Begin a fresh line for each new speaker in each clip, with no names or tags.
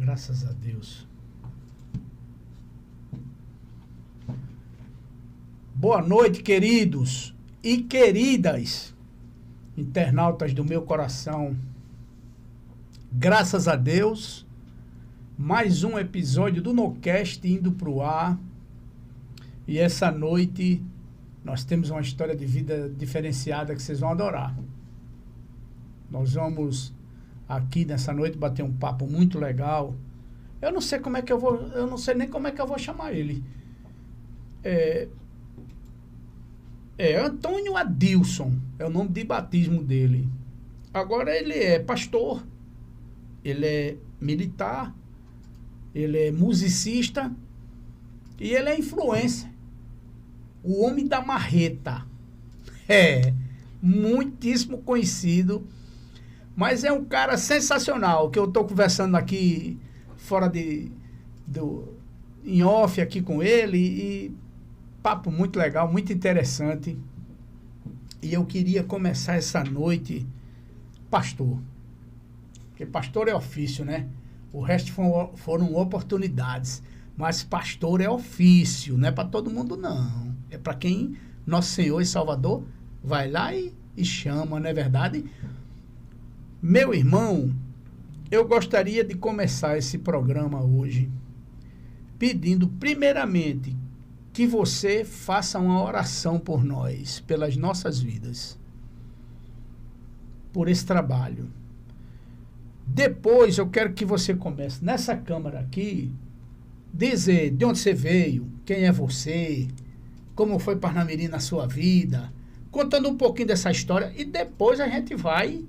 Graças a Deus. Boa noite, queridos e queridas internautas do meu coração. Graças a Deus, mais um episódio do NoCast indo para o ar. E essa noite nós temos uma história de vida diferenciada que vocês vão adorar. Nós vamos aqui nessa noite bater um papo muito legal. Eu não sei como é que eu vou, eu não sei nem como é que eu vou chamar ele. Antônio Adilson, é o nome de batismo dele. Agora ele é pastor, ele é militar, ele é musicista e ele é influencer. O homem da marreta. Muitíssimo conhecido. Mas é um cara sensacional, que eu estou conversando aqui fora em off aqui com ele, e papo muito legal, muito interessante. E eu queria começar essa noite, pastor. Porque pastor é ofício, né? O resto foram oportunidades. Mas pastor é ofício, não é para todo mundo, não. É para quem nosso Senhor e Salvador vai lá e chama, não é verdade? Meu irmão, eu gostaria de começar esse programa hoje pedindo, primeiramente, que você faça uma oração por nós, pelas nossas vidas, por esse trabalho. Depois eu quero que você comece, nessa câmera aqui, dizer de onde você veio, quem é você, como foi Parnamirim na sua vida, contando um pouquinho dessa história, e depois a gente vai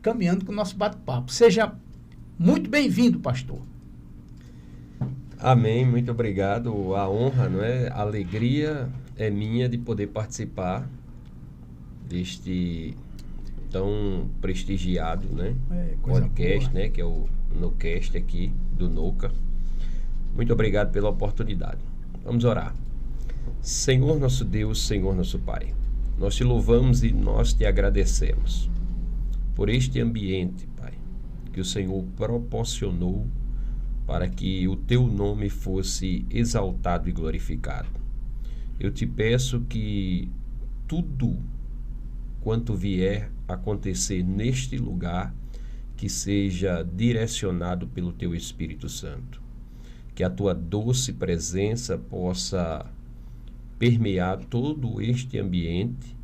caminhando com o nosso bate-papo. Seja muito bem-vindo, pastor.
Amém, muito obrigado. A honra, não é? A alegria é minha de poder participar deste tão prestigiado, né? Podcast, boa, né? Que é o NoCast aqui do Noca. Muito obrigado pela oportunidade. Vamos orar. Senhor nosso Deus, Senhor nosso Pai, nós te louvamos e nós te agradecemos por este ambiente, Pai, que o Senhor proporcionou para que o teu nome fosse exaltado e glorificado. Eu te peço que tudo quanto vier acontecer neste lugar, que seja direcionado pelo teu Espírito Santo. Que a tua doce presença possa permear todo este ambiente,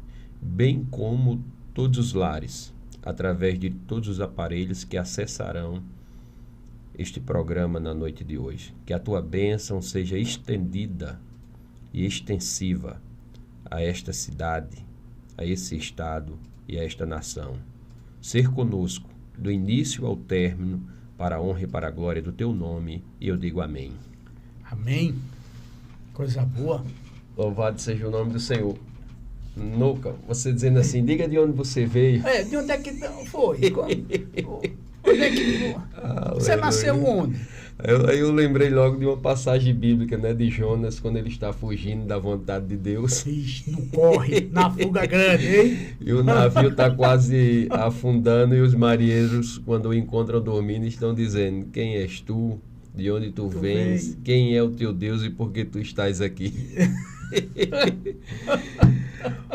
bem como todos os lares, através de todos os aparelhos que acessarão este programa na noite de hoje. Que a tua bênção seja estendida e extensiva a esta cidade, a esse estado e a esta nação. Ser conosco, do início ao término, para a honra e para a glória do teu nome, e eu digo amém.
Amém. Coisa boa.
Louvado seja o nome do Senhor. Nunca, você dizendo assim, diga de onde você veio.
De onde é que foi? Onde é que você nasceu onde?
Eu lembrei logo de uma passagem bíblica, né, de Jonas, quando ele está fugindo da vontade de Deus.
Não corre, na fuga grande, hein?
E o navio está quase afundando, e os marinheiros, quando o encontram dormindo, estão dizendo: quem és tu? De onde tu vens? Quem é o teu Deus e por que tu estás aqui?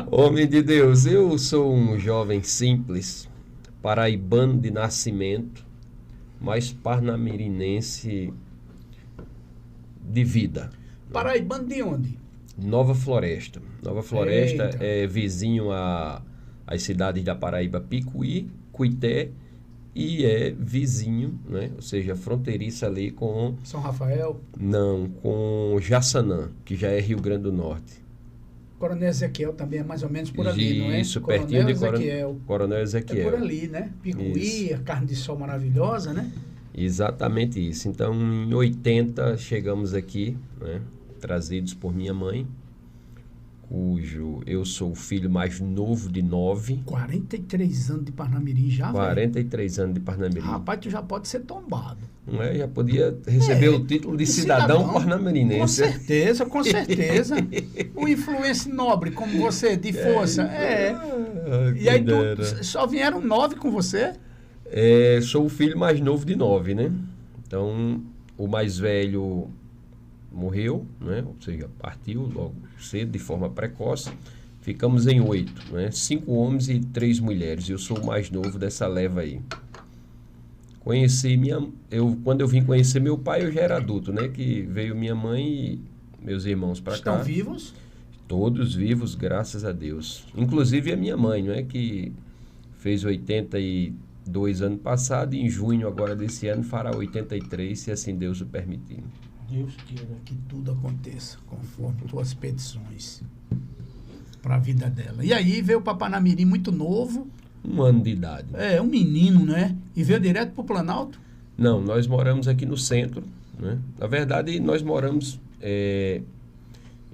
Homem de Deus, eu sou um jovem simples, paraibano de nascimento, mas parnamirinense de vida.
Paraibano de onde?
Nova Floresta. Nova Floresta
Eita.
É vizinho às cidades da Paraíba, Picuí, Cuité, e é vizinho, né? Ou seja, fronteiriça ali com...
São Rafael?
Não, com Jaçanã, que já é Rio Grande do Norte.
Coronel Ezequiel também é mais ou menos por ali, não é?
Isso, pertinho de
Ezequiel.
Coronel Ezequiel.
É por ali, né? Picuí, a carne de sol maravilhosa, né?
Exatamente isso. Então, em 80, chegamos aqui, né? Trazidos por minha mãe, cujo eu sou o filho mais novo de 9.
43 anos de Parnamirim já,
43 anos de Parnamirim.
Rapaz, tu já pode ser tombado.
Não é? Já podia receber o título de cidadão parnamirinense.
Com certeza, com certeza. Um influência nobre como você, de força. E aí só vieram 9 com você?
Sou o filho mais novo de 9, né? Então, o mais velho morreu, né? Ou seja, partiu logo cedo, de forma precoce. Ficamos em 8, né? 5 homens e 3 mulheres. Eu sou o mais novo dessa leva aí. Quando eu vim conhecer meu pai, eu já era adulto, né? Que veio minha mãe e meus irmãos para cá.
Estão vivos?
Todos vivos, graças a Deus. Inclusive a minha mãe, não é? Que fez 82 ano passado e em junho agora desse ano fará 83, se assim Deus o permitir.
Deus queira que tudo aconteça conforme tuas petições para a vida dela. E aí veio o Parnamirim muito novo.
1 ano de idade.
Um menino, né? E veio direto para o Planalto?
Não, nós moramos aqui no centro, né? Na verdade, nós moramos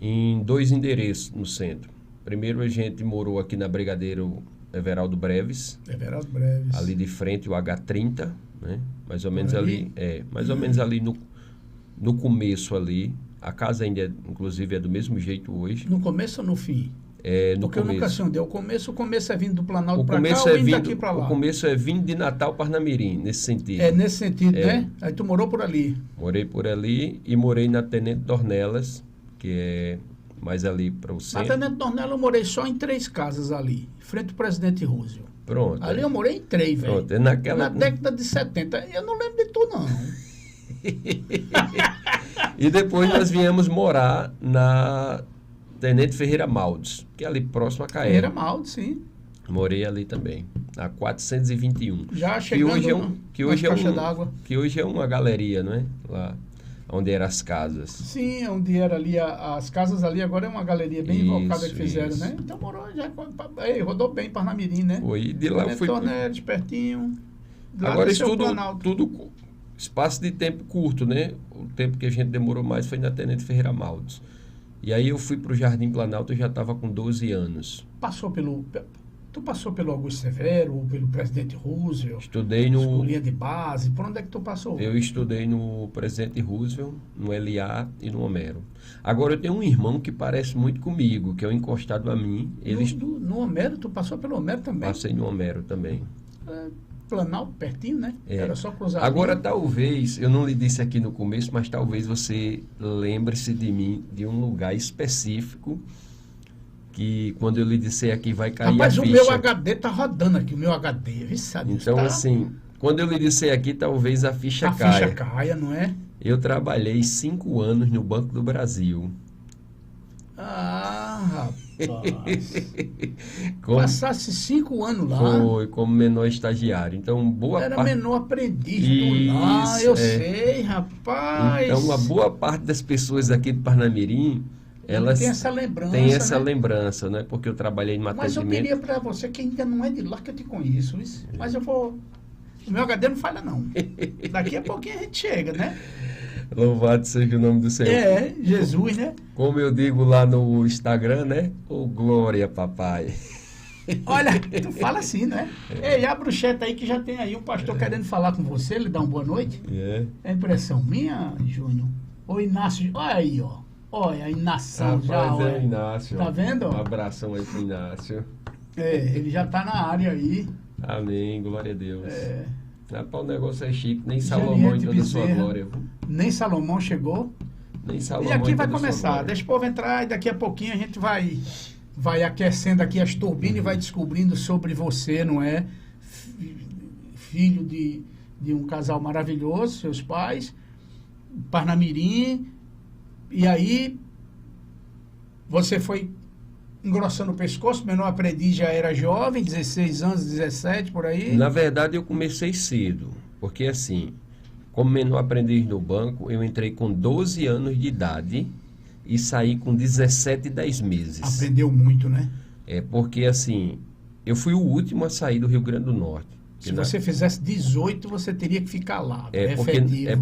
em 2 endereços no centro. Primeiro a gente morou aqui na Brigadeiro Everaldo Breves.
Everaldo Breves.
Ali de frente o H30, né? Mais ou menos ali, mais ou menos ali no começo ali. A casa ainda, inclusive, é do mesmo jeito hoje.
No começo ou no fim?
No
Porque
começo.
Eu nunca sei onde é. O começo é vindo do Planalto para cá ou vindo daqui para lá?
O começo é vindo de Natal para Parnamirim, nesse sentido.
Nesse sentido, né? Aí tu morou por ali.
Morei por ali e morei na Tenente Dornelas, que é mais ali para o centro.
Na Tenente Dornelas eu morei só em 3 casas ali, frente ao Presidente Roosevelt.
Pronto.
Ali eu morei em 3, velho. Na década de 70. Eu não lembro de tu, não.
E depois nós viemos morar na Tenente Ferreira Maldes, que é ali próximo a Caé.
Ferreira Maldes, sim.
Morei ali também, na 421.
Já chegando
que hoje é uma galeria, não é? Lá onde eram as casas.
Sim, onde era ali, as casas ali, agora é uma galeria bem invocada que fizeram, né? Então morou, rodou bem Parnamirim, né?
Foi, e de lá eu fui...
Tornelis, pertinho.
Agora isso tudo espaço de tempo curto, né? O tempo que a gente demorou mais foi na Tenente Ferreira Maldes. E aí eu fui para o Jardim Planalto, eu já estava com 12 anos. Tu passou pelo Augusto Severo, ou pelo Presidente Roosevelt? Estudei no...
Escolinha de base, por onde é que tu passou?
Eu estudei no Presidente Roosevelt, no LA e no Homero. Agora eu tenho um irmão que parece muito comigo, que é o encostado a mim.
No Homero? Tu passou pelo Homero também?
Passei no Homero também.
Planalto, pertinho, né? Era só cruzar.
Agora, talvez, eu não lhe disse aqui no começo, mas talvez você lembre-se de mim, de um lugar específico, que quando eu lhe disser aqui vai cair a ficha.
Rapaz, o meu HD tá rodando aqui, o meu HD, sabe?
Então, assim, quando eu lhe disser aqui, talvez a ficha caia.
A ficha caia, não é?
Eu trabalhei 5 anos no Banco do Brasil.
Ah, rapaz. Passasse 5 anos lá.
Foi, como menor estagiário. Então,
menor aprendiz lá, eu sei, rapaz.
Então, uma boa parte das pessoas aqui do Parnamirim, elas
tem essa lembrança,
né? Porque eu trabalhei no atendimento.
Mas eu queria para você, que ainda não é de lá que eu te conheço, isso. Mas eu vou... O meu HD não falha, não. Daqui a pouquinho a gente chega, né?
Louvado seja o nome do Senhor.
Jesus, né?
Como eu digo lá no Instagram, né? Ô, glória, papai.
Olha, tu fala assim, né? Ei, a bruxeta aí que já tem aí um pastor querendo falar com você, ele dá uma boa noite. É impressão minha, Júnior? Ô, Inácio, olha aí, ó. Olha, a Inácio já, olha.
Inácio.
Tá vendo?
Um abração aí pro Inácio.
Ele já tá na área aí.
Amém, glória a Deus. Rapaz, o negócio é chique, nem Salomão em toda a sua glória.
Nem Salomão chegou.
Nem Salomão.
E aqui vai começar. Deixa o povo entrar e daqui a pouquinho a gente vai aquecendo aqui as turbinas e vai descobrindo sobre você, não é? Filho de um casal maravilhoso, seus pais, Parnamirim. E aí você foi engrossando o pescoço, menor aprendiz, já era jovem, 16 anos, 17, por aí?
Na verdade, eu comecei cedo, porque assim, como menor aprendiz no banco, eu entrei com 12 anos de idade e saí com 17 e 10 meses.
Aprendeu muito, né?
Porque assim, eu fui o último a sair do Rio Grande do Norte.
Se você fizesse 18, você teria que ficar lá.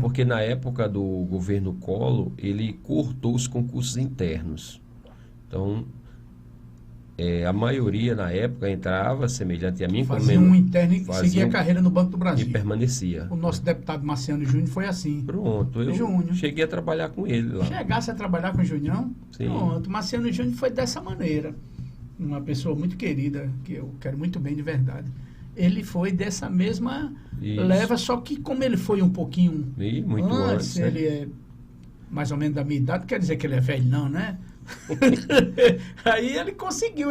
Porque na época do governo Collor, ele cortou os concursos internos. Então, a maioria na época entrava semelhante a mim.
Fazia um interno e seguia a carreira no Banco do Brasil.
E permanecia.
O nosso deputado Marciano Júnior foi assim.
Pronto, eu cheguei a trabalhar com ele lá.
Chegasse a trabalhar com o Junião?
Sim.
Pronto, Marciano Júnior foi dessa maneira. Uma pessoa muito querida, que eu quero muito bem de verdade. ele foi dessa mesma leva, só que como ele foi um pouquinho
muito antes,
ele é mais ou menos da minha idade, quer dizer que ele é velho não, né? Aí ele conseguiu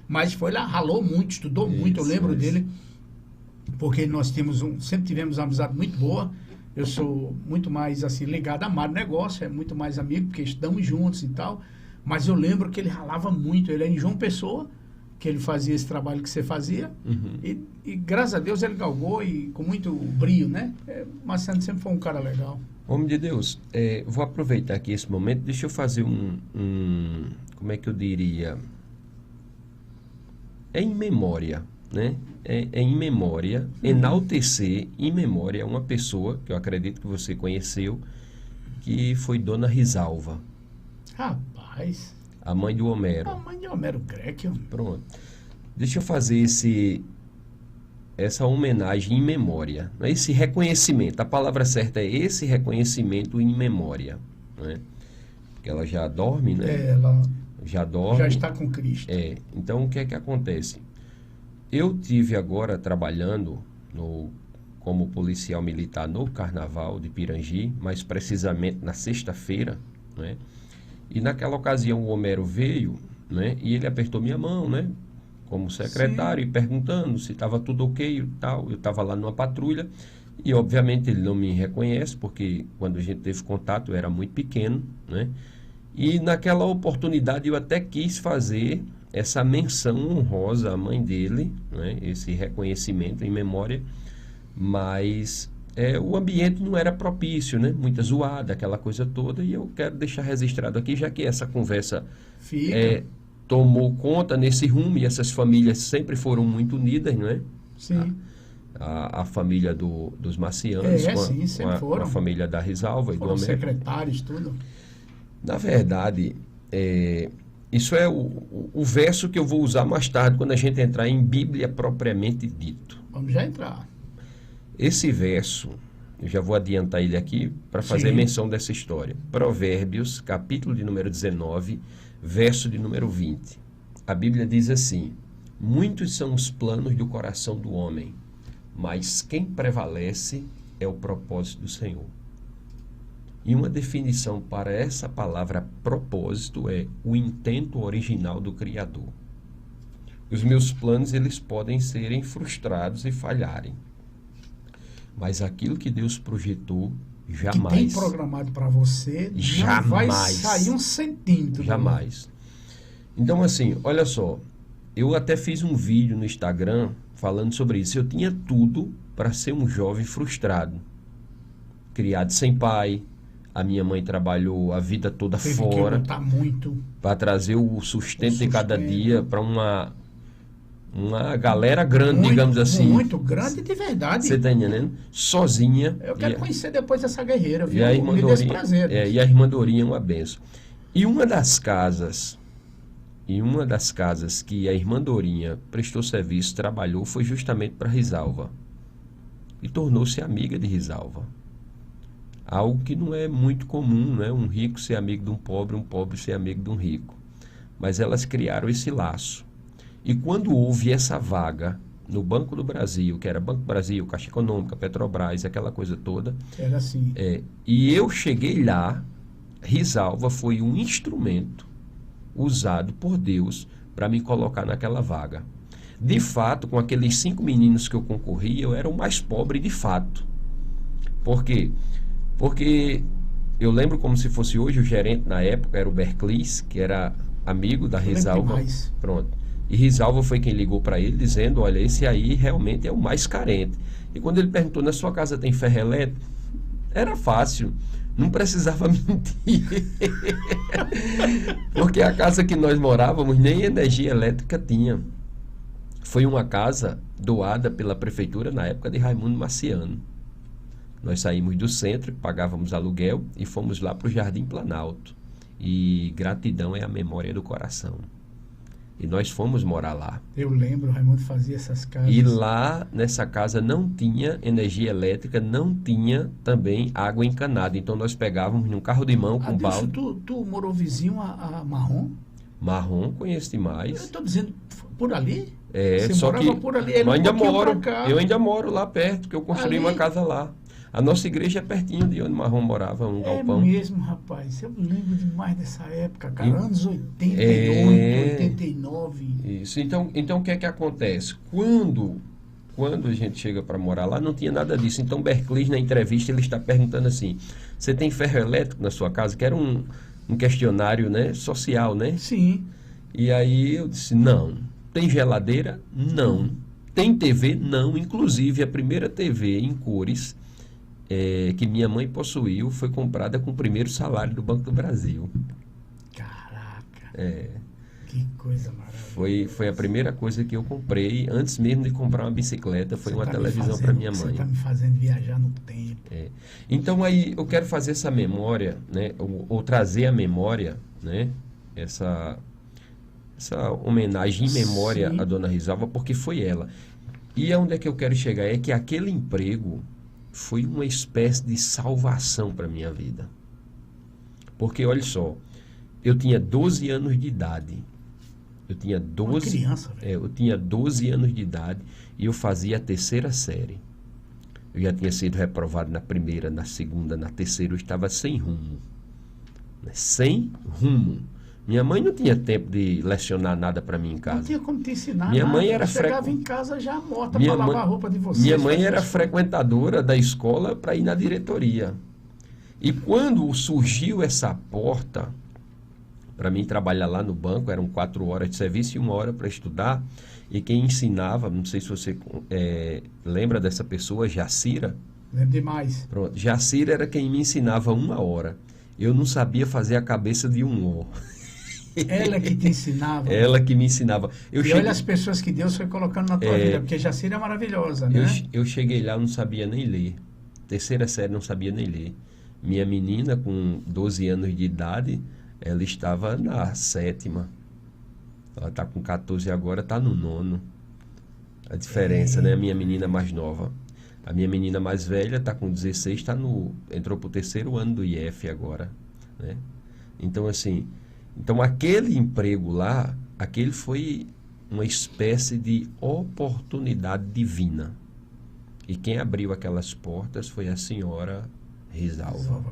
mas foi lá, ralou muito, estudou muito, eu lembro dele, porque nós sempre tivemos uma amizade muito boa. Eu sou muito mais assim ligado a Mário Negócio, é muito mais amigo, porque estamos juntos e tal, mas eu lembro que ele ralava muito, ele é em João Pessoa, que ele fazia esse trabalho que você fazia, e graças a Deus ele galgou e com muito brio, né? Marciano sempre foi um cara legal.
Homem de Deus, vou aproveitar aqui esse momento, deixa eu fazer como é que eu diria? Em memória, né? Em memória, enaltecer em memória uma pessoa que eu acredito que você conheceu, que foi Dona Risalva.
Rapaz...
A mãe do Homero.
A mãe de Homero Greco.
Pronto. Deixa eu fazer essa homenagem em memória. Esse reconhecimento. A palavra certa é esse reconhecimento em memória. Né? Porque ela já dorme, né?
Ela
já dorme.
Já está com Cristo.
Então, o que é que acontece? Eu tive agora trabalhando como policial militar no Carnaval de Pirangi, mais precisamente na sexta-feira, né? E naquela ocasião o Homero veio, né? E ele apertou minha mão, né? Como secretário, e perguntando se estava tudo ok e tal. Eu estava lá numa patrulha e, obviamente, ele não me reconhece, porque quando a gente teve contato eu era muito pequeno, né? E naquela oportunidade eu até quis fazer essa menção honrosa à mãe dele, né? Esse reconhecimento em memória, mas... o ambiente não era propício, né? Muita zoada, aquela coisa toda, e eu quero deixar registrado aqui, já que essa conversa tomou conta nesse rumo, e essas famílias sempre foram muito unidas, não é?
Sim.
A família dos Marcianos, com a família da Risalva e do Homero.
Secretários, tudo.
Na verdade, isso é o verso que eu vou usar mais tarde, quando a gente entrar em Bíblia propriamente dito.
Vamos já entrar.
Esse verso, eu já vou adiantar ele aqui para fazer menção dessa história. Provérbios, capítulo de número 19, verso de número 20. A Bíblia diz assim: muitos são os planos do coração do homem, mas quem prevalece é o propósito do Senhor. E uma definição para essa palavra propósito é o intento original do Criador. Os meus planos, eles podem serem frustrados e falharem. Mas aquilo que Deus projetou, jamais...
Que tem programado para você, não vai sair um centímetro.
Jamais. Então, assim, olha só. Eu até fiz um vídeo no Instagram falando sobre isso. Eu tinha tudo para ser um jovem frustrado. Criado sem pai. A minha mãe trabalhou a vida toda fora. Para trazer o sustento de cada dia para uma galera grande, digamos assim.
Muito grande de verdade.
Você está entendendo? Sozinha.
Eu quero conhecer depois essa guerreira, viu?
E a irmã Dorinha, e a irmã Dorinha é uma benção. E uma das casas que a irmã Dorinha prestou serviço, trabalhou, foi justamente para Risalva. E tornou-se amiga de Risalva. Algo que não é muito comum, né? Um rico ser amigo de um pobre ser amigo de um rico. Mas elas criaram esse laço. E quando houve essa vaga no Banco do Brasil, que era Banco do Brasil, Caixa Econômica, Petrobras, aquela coisa toda.
Era assim.
E eu cheguei lá, Risalva foi um instrumento usado por Deus para me colocar naquela vaga. De fato, com aqueles 5 meninos que eu concorri, eu era o mais pobre de fato. Por quê? Porque eu lembro como se fosse hoje, o gerente na época era o Berclis, que era amigo da Risalva. Pronto. E Risalva foi quem ligou para ele dizendo: olha, esse aí realmente é o mais carente. E quando ele perguntou: na sua casa tem ferro elétrico? Era fácil, não precisava mentir. Porque a casa que nós morávamos nem energia elétrica tinha. Foi uma casa doada pela prefeitura na época de Raimundo Marciano. Nós saímos do centro, pagávamos aluguel e fomos lá para o Jardim Planalto. E gratidão é a memória do coração. E nós fomos morar lá.
Eu lembro, o Raimundo fazia essas casas.
E lá, nessa casa, não tinha energia elétrica, não tinha também água encanada. Então, nós pegávamos num carro de mão com balde.
Tu morou vizinho a Marrom?
Marrom, conheço demais.
Eu estou dizendo, por ali? Você
só
morava
que
por ali, ele
eu ainda
um pouquinho
moro,
pra cá.
eu ainda moro lá perto, que eu construí
Ali?
uma casa lá. A nossa igreja é pertinho de onde Marrom morava, um galpão.
É mesmo, rapaz. Eu lembro demais dessa época, cara.
E-
Anos 88,
É,
89.
isso. Então o que é que acontece? Quando a gente chega para morar lá, não tinha nada disso. Então Berclis, na entrevista, ele está perguntando assim: você tem ferro elétrico na sua casa? Que era um questionário, né, social, né?
Sim.
E aí eu disse: não. Tem geladeira? Não. Tem TV? Não. Inclusive, a primeira TV em cores que minha mãe possuiu foi comprada com o primeiro salário do Banco do Brasil.
Caraca. Que coisa maravilhosa.
Foi a primeira coisa que eu comprei, antes mesmo de comprar uma bicicleta, foi uma televisão para minha mãe.
Você está me fazendo viajar no tempo.
Então aí eu quero fazer essa memória, né, ou trazer à memória, né, essa homenagem em memória
Sim.
à Dona Risalva, porque foi ela. E aonde é que eu quero chegar é que aquele emprego foi uma espécie de salvação para minha vida. Porque olha só, eu tinha 12 anos de idade.
Uma criança, velho.
Eu tinha 12 anos de idade e eu fazia a terceira série. Eu já tinha sido reprovado na primeira, na segunda, na terceira, eu estava sem rumo. Sem rumo. Minha mãe não tinha tempo de lecionar nada para mim em casa.
Não tinha como te ensinar
Minha
nada.
mãe era
Chegava em casa já morta para lavar a roupa de vocês.
Minha mãe era frequentadora da escola para ir na diretoria. E quando surgiu essa porta para mim trabalhar lá no banco, eram 4 horas de serviço e 1 hora para estudar, e quem ensinava, não sei se você lembra dessa pessoa, Jacira.
Lembro demais.
Pronto, Jacira era quem me ensinava 1 hora. Eu não sabia fazer a cabeça de um O.
Ela que te ensinava.
Ela que me ensinava.
Olha as pessoas que Deus foi colocando na tua vida, porque Jacira é maravilhosa, né?
Eu cheguei lá, eu não sabia nem ler. Terceira série, não sabia nem ler. Minha menina, com 12 anos de idade, ela estava na 7ª. Ela está com 14 agora, está no 9º. A diferença, né? A minha menina mais nova. A minha menina mais velha está com 16, entrou para o 3º ano do IF agora, né? Então, assim, aquele emprego lá, aquele foi uma espécie de oportunidade divina. E quem abriu aquelas portas foi a senhora Risalva.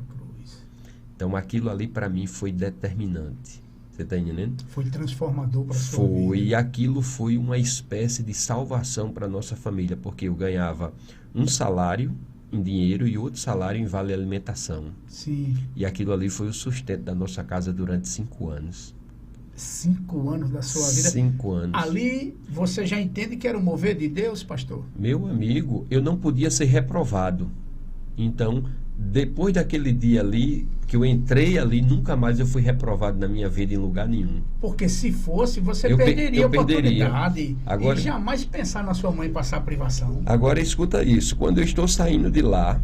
Então, aquilo ali para mim foi determinante. Você está entendendo?
Foi transformador para a sua vida.
Foi, e aquilo foi uma espécie de salvação para a nossa família, porque eu ganhava um salário em dinheiro e outro salário em vale alimentação.
Sim.
E aquilo ali foi o sustento da nossa casa durante 5 anos.
5 anos da sua vida?
5 anos.
Ali você já entende que era o mover de Deus, pastor?
Meu amigo, eu não podia ser reprovado. Então, depois daquele dia ali, que eu entrei ali, nunca mais eu fui reprovado na minha vida em lugar nenhum.
Porque se fosse, você perderia a oportunidade. Agora, e jamais pensar na sua mãe passar privação.
Agora escuta isso, quando eu estou saindo de lá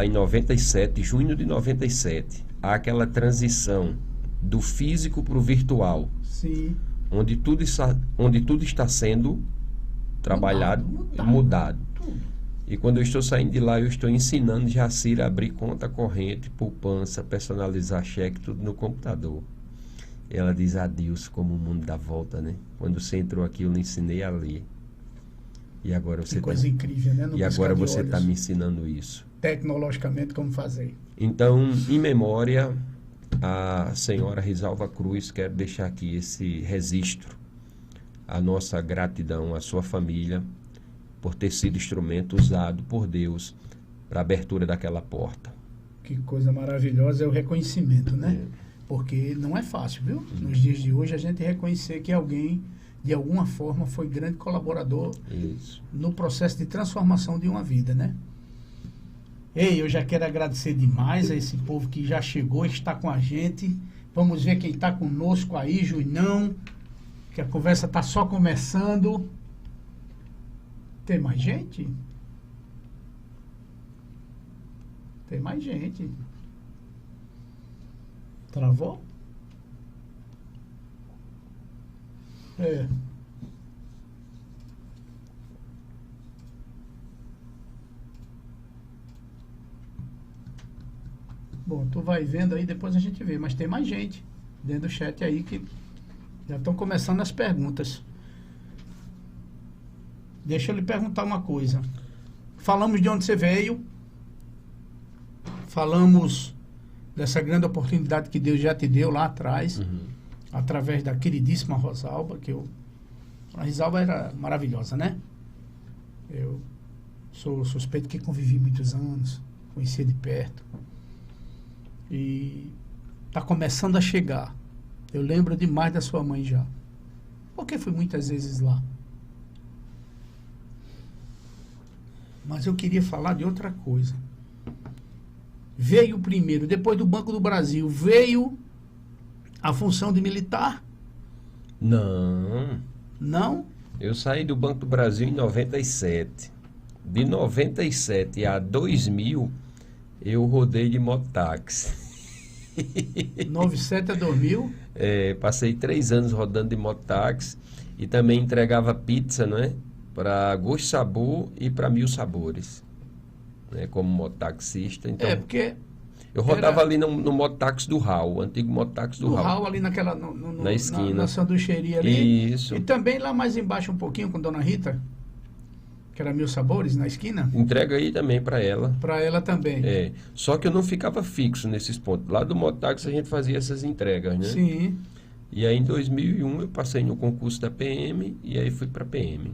em 97, junho de 97, há aquela transição do físico para o virtual.
Sim.
Onde tudo está sendo trabalhado, mudado. E quando eu estou saindo de lá, eu estou ensinando Jacira a abrir conta corrente, poupança, personalizar cheque, tudo no computador. Ela diz: adeus, como o mundo dá volta, né? Quando você entrou aqui, eu lhe ensinei a ler. E agora você
coisa incrível, né?
E agora você está me ensinando isso.
Tecnologicamente, como fazer.
Então, em memória, a senhora Risalva Cruz, quero deixar aqui esse registro. A nossa gratidão à sua família, por ter sido instrumento usado por Deus para a abertura daquela porta.
Que coisa maravilhosa é o reconhecimento, né? Porque não é fácil, viu? Nos dias de hoje, a gente reconhecer que alguém, de alguma forma, foi grande colaborador no processo de transformação de uma vida, né? Ei, eu já quero agradecer demais a esse povo que já chegou, está com a gente. Vamos ver quem está conosco aí, Juinão, que a conversa está só começando. Tem mais gente? Tem mais gente. Travou? É. Bom, tu vai vendo aí, depois a gente vê. Mas tem mais gente dentro do chat aí que já estão começando as perguntas. Deixa eu lhe perguntar uma coisa. Falamos de onde você veio, falamos dessa grande oportunidade que Deus já te deu lá atrás, através da queridíssima Rosalba, a Rosalba era maravilhosa, né? Eu sou suspeito que convivi muitos anos, conhecia de perto. E está começando a chegar. Eu lembro demais da sua mãe já. Porque fui muitas vezes lá. Mas eu queria falar de outra coisa. Veio primeiro, depois do Banco do Brasil, veio a função de militar?
Não.
Não?
Eu saí do Banco do Brasil em 97. De 97 a 2000, eu rodei de mototáxi.
97 a 2000?
Passei 3 anos rodando de mototáxi e também entregava pizza, né? Para Gosto Sabor e para Mil Sabores, né? Como mototaxista. Então,
porque
eu rodava ali no mototáxi do Raul, o antigo mototáxi do Raul.
Raul ali naquela...
na esquina.
Na sanduicheria ali.
Isso.
E também lá mais embaixo um pouquinho com Dona Rita, que era Mil Sabores, na esquina.
Entrega aí também para ela.
Para ela também.
Só que eu não ficava fixo nesses pontos. Lá do mototáxi a gente fazia essas entregas, né?
Sim.
E aí em 2001 eu passei no concurso da PM e aí fui para PM.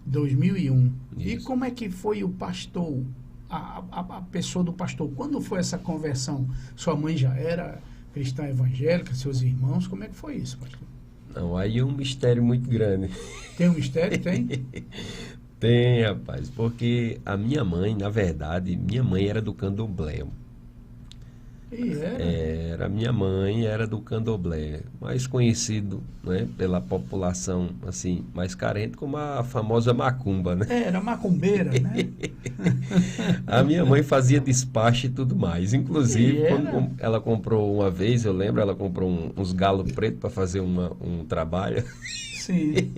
2001.
Isso.
E como é que foi o pastor, a pessoa do pastor? Quando foi essa conversão? Sua mãe já era cristã evangélica, seus irmãos? Como é que foi isso, pastor?
Não, aí é um mistério muito grande.
Tem um mistério? Tem?
Tem, rapaz, porque a minha mãe, na verdade, minha mãe era do candomblé.
E era?
Minha mãe era do candomblé, mais conhecido, né, pela população assim, mais carente como a famosa macumba, né?
Era macumbeira, né?
A minha mãe fazia despacho e tudo mais. Inclusive, quando ela comprou uma vez, eu lembro, ela comprou uns galos pretos para fazer um trabalho.
Sim.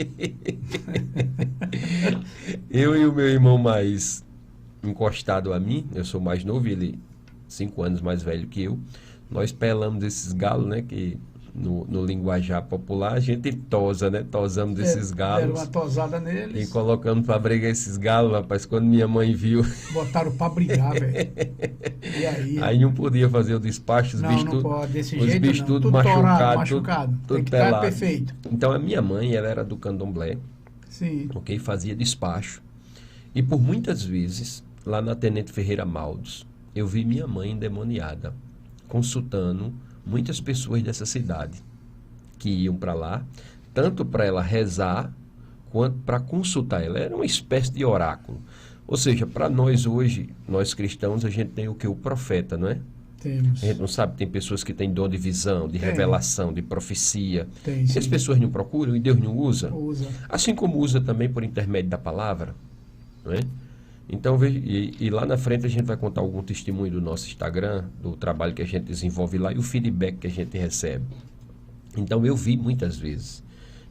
Eu e o meu irmão mais encostado a mim, eu sou mais novo, ele 5 anos mais velho que eu, nós pelamos esses galos, né, que no linguajar popular a gente tosa, né, tosamos esses galos.
Deram uma tosada neles.
E colocamos para brigar esses galos, rapaz, quando minha mãe viu.
Botaram para brigar, velho. E aí?
Aí não podia fazer o despacho, os bichos
não pode, desse
os
jeito
bichos
não.
tudo
Tudo
machucado.
Tudo tem que
pelado.
estar perfeito.
Então a minha mãe, ela era do candomblé.
Sim.
Ok? Fazia despacho. E por muitas vezes, lá na Tenente Ferreira Maldos, eu vi minha mãe endemoniada, consultando muitas pessoas dessa cidade que iam para lá, tanto para ela rezar, quanto para consultar ela. Era uma espécie de oráculo. Ou seja, para nós hoje, nós cristãos, a gente tem o que? O profeta, não é?
Temos.
A gente não sabe, tem pessoas que têm dom de visão, de revelação, de profecia.
Tem,
e as pessoas não procuram e Deus não usa.
Usa.
Assim como usa também por intermédio da palavra, não é? Então, e lá na frente a gente vai contar algum testemunho do nosso Instagram, do trabalho que a gente desenvolve lá e o feedback que a gente recebe. Então, eu vi muitas vezes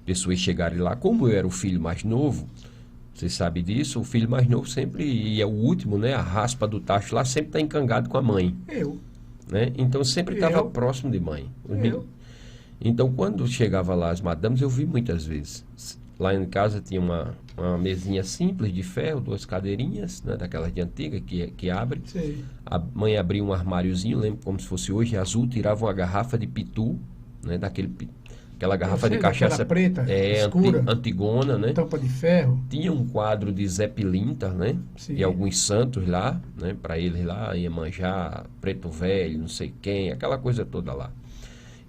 pessoas chegarem lá, como eu era o filho mais novo, você sabe disso, o filho mais novo sempre, e é o último, né, a raspa do tacho lá, sempre está encangado com a mãe. Né? Então, sempre estava próximo de mãe. Então, quando chegava lá as madames, eu vi muitas vezes. Lá em casa tinha uma mesinha simples de ferro, 2 cadeirinhas, né, daquelas de antiga que abre.
Sei.
A mãe abria um armáriozinho, lembro como se fosse hoje, azul, tirava uma garrafa de pitu, né, aquela garrafa de cachaça
preta, escura,
antigona, né?
Tampa de ferro.
Tinha um quadro de Zé Pilinta, né?
Sim.
E alguns santos lá, né? Para eles lá, Iemanjá, Preto Velho, não sei quem, aquela coisa toda lá.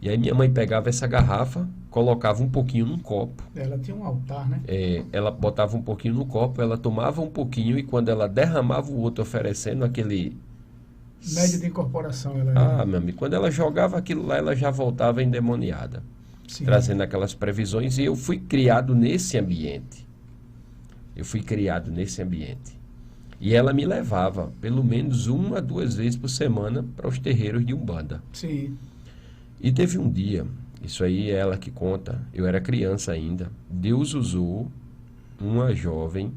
E aí minha mãe pegava essa garrafa, colocava um pouquinho num copo.
Ela tinha um altar, né?
Ela botava um pouquinho no copo, ela tomava um pouquinho e quando ela derramava o outro oferecendo aquele...
Média de incorporação.
Meu amigo, quando ela jogava aquilo lá, ela já voltava endemoniada. Sim. Trazendo aquelas previsões e eu fui criado nesse ambiente. E ela me levava pelo menos 1 a 2 vezes por semana para os terreiros de Umbanda.
Sim.
E teve um dia, isso aí é ela que conta, eu era criança ainda, Deus usou uma jovem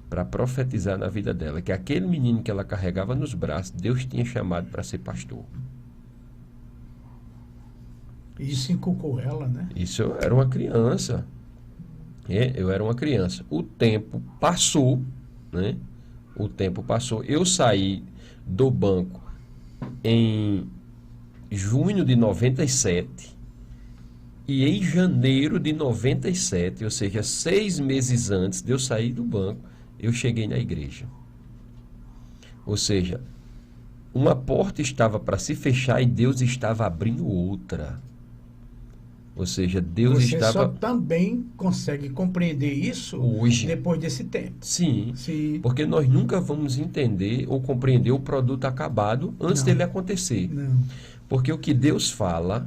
para profetizar na vida dela, que aquele menino que ela carregava nos braços, Deus tinha chamado para ser pastor.
Isso inculcou ela, né?
Isso, eu era uma criança. Eu era uma criança. O tempo passou, né? O tempo passou. Eu saí do banco em junho de 97 e em janeiro de 97, ou seja, 6 meses antes de eu sair do banco, eu cheguei na igreja. Ou seja, uma porta estava para se fechar e Deus estava abrindo outra. Ou seja, Deus estava...
Você só também consegue compreender isso
hoje,
depois desse tempo.
Sim, porque nós nunca vamos entender ou compreender o produto acabado antes dele acontecer.
Não.
Porque o que Deus fala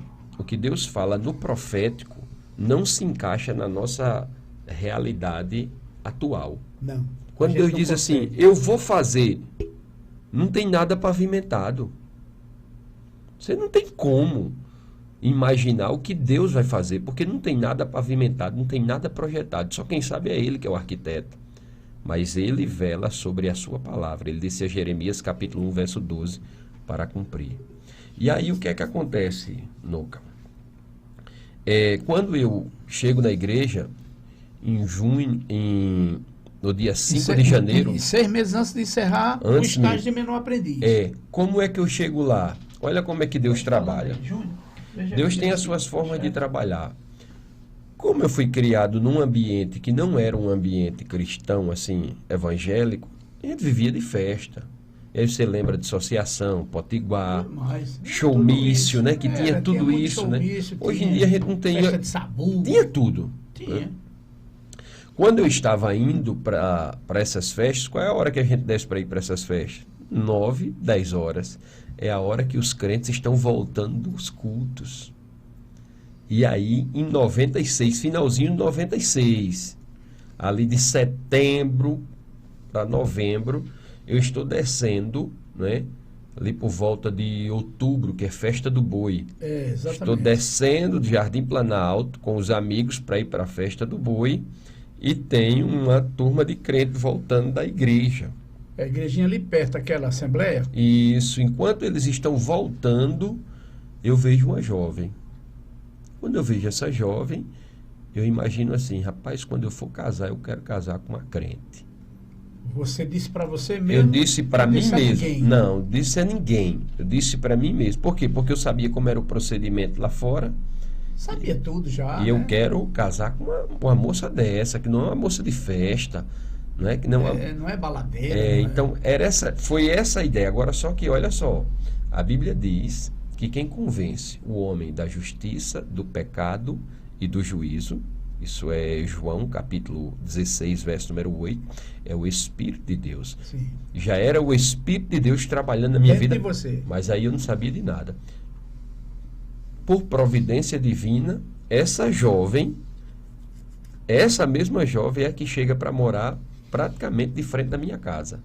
no profético não se encaixa na nossa realidade atual.
Não.
Quando Deus diz assim, eu vou fazer, não tem nada pavimentado. Você não tem como imaginar o que Deus vai fazer, porque não tem nada pavimentado, não tem nada projetado. Só quem sabe é Ele que é o arquiteto. Mas Ele vela sobre a sua palavra. Ele disse a Jeremias capítulo 1, verso 12, para cumprir. E aí o que é que acontece, Nouca? Quando eu chego na igreja, em junho, no dia 5 de janeiro...
E 6 meses antes de encerrar o estágio de menor aprendiz.
Como é que eu chego lá? Olha como é que Deus trabalha. Deus tem as suas formas de trabalhar. Como eu fui criado num ambiente que não era um ambiente cristão, assim, evangélico, a gente vivia de festa. E aí você lembra de associação, potiguar, showmício, né? Que tinha tudo isso, né? Hoje em dia a gente não tem...
Festa de sabu.
Tinha tudo.
Tinha.
Né? Quando eu estava indo para essas festas, qual é a hora que a gente desce para ir para essas festas? 9, 10 horas. É a hora que os crentes estão voltando dos cultos. E aí, em 96, finalzinho de 96, ali de setembro para novembro, eu estou descendo, né? Ali por volta de outubro, que é Festa do Boi.
Exatamente.
Estou descendo de Jardim Planalto com os amigos para ir para a Festa do Boi e tem uma turma de crentes voltando da igreja.
A igrejinha ali perto, aquela assembleia?
Isso. Enquanto eles estão voltando, eu vejo uma jovem. Quando eu vejo essa jovem, eu imagino assim, rapaz, quando eu for casar, eu quero casar com uma crente.
Você disse para você mesmo?
Eu disse para mim mesmo. Não, disse a ninguém. Eu disse para mim mesmo. Por quê? Porque eu sabia como era o procedimento lá fora.
Sabia tudo já.
E eu quero casar com uma moça dessa, que não é uma moça de festa. Não é, que não
é baladeira.
Então, foi essa a ideia. Agora, só que, olha só, a Bíblia diz que quem convence o homem da justiça, do pecado e do juízo, isso é João, capítulo 16, verso número 8, é o Espírito de Deus.
Sim.
Já era o Espírito de Deus trabalhando na minha vida,
de você.
Mas aí eu não sabia de nada. Por providência divina, essa mesma jovem é a que chega para morar praticamente de frente da minha casa.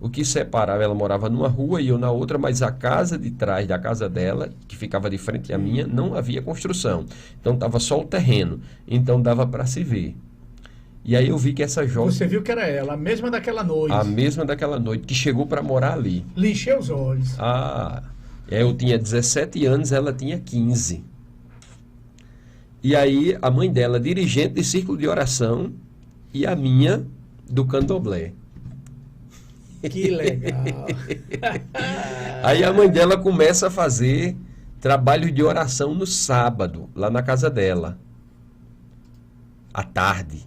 O que separava, ela morava numa rua e eu na outra, mas a casa de trás da casa dela, que ficava de frente à minha, não havia construção. Então estava só o terreno. Então dava para se ver. E aí eu vi que essa jovem...
Você viu que era ela, a mesma daquela noite.
A mesma daquela noite, que chegou para morar ali.
Lhe encheu os olhos.
Eu tinha 17 anos, ela tinha 15. E aí a mãe dela, dirigente de círculo de oração, e a minha do candomblé.
Que legal.
Aí a mãe dela começa a fazer trabalho de oração no sábado, lá na casa dela. À tarde.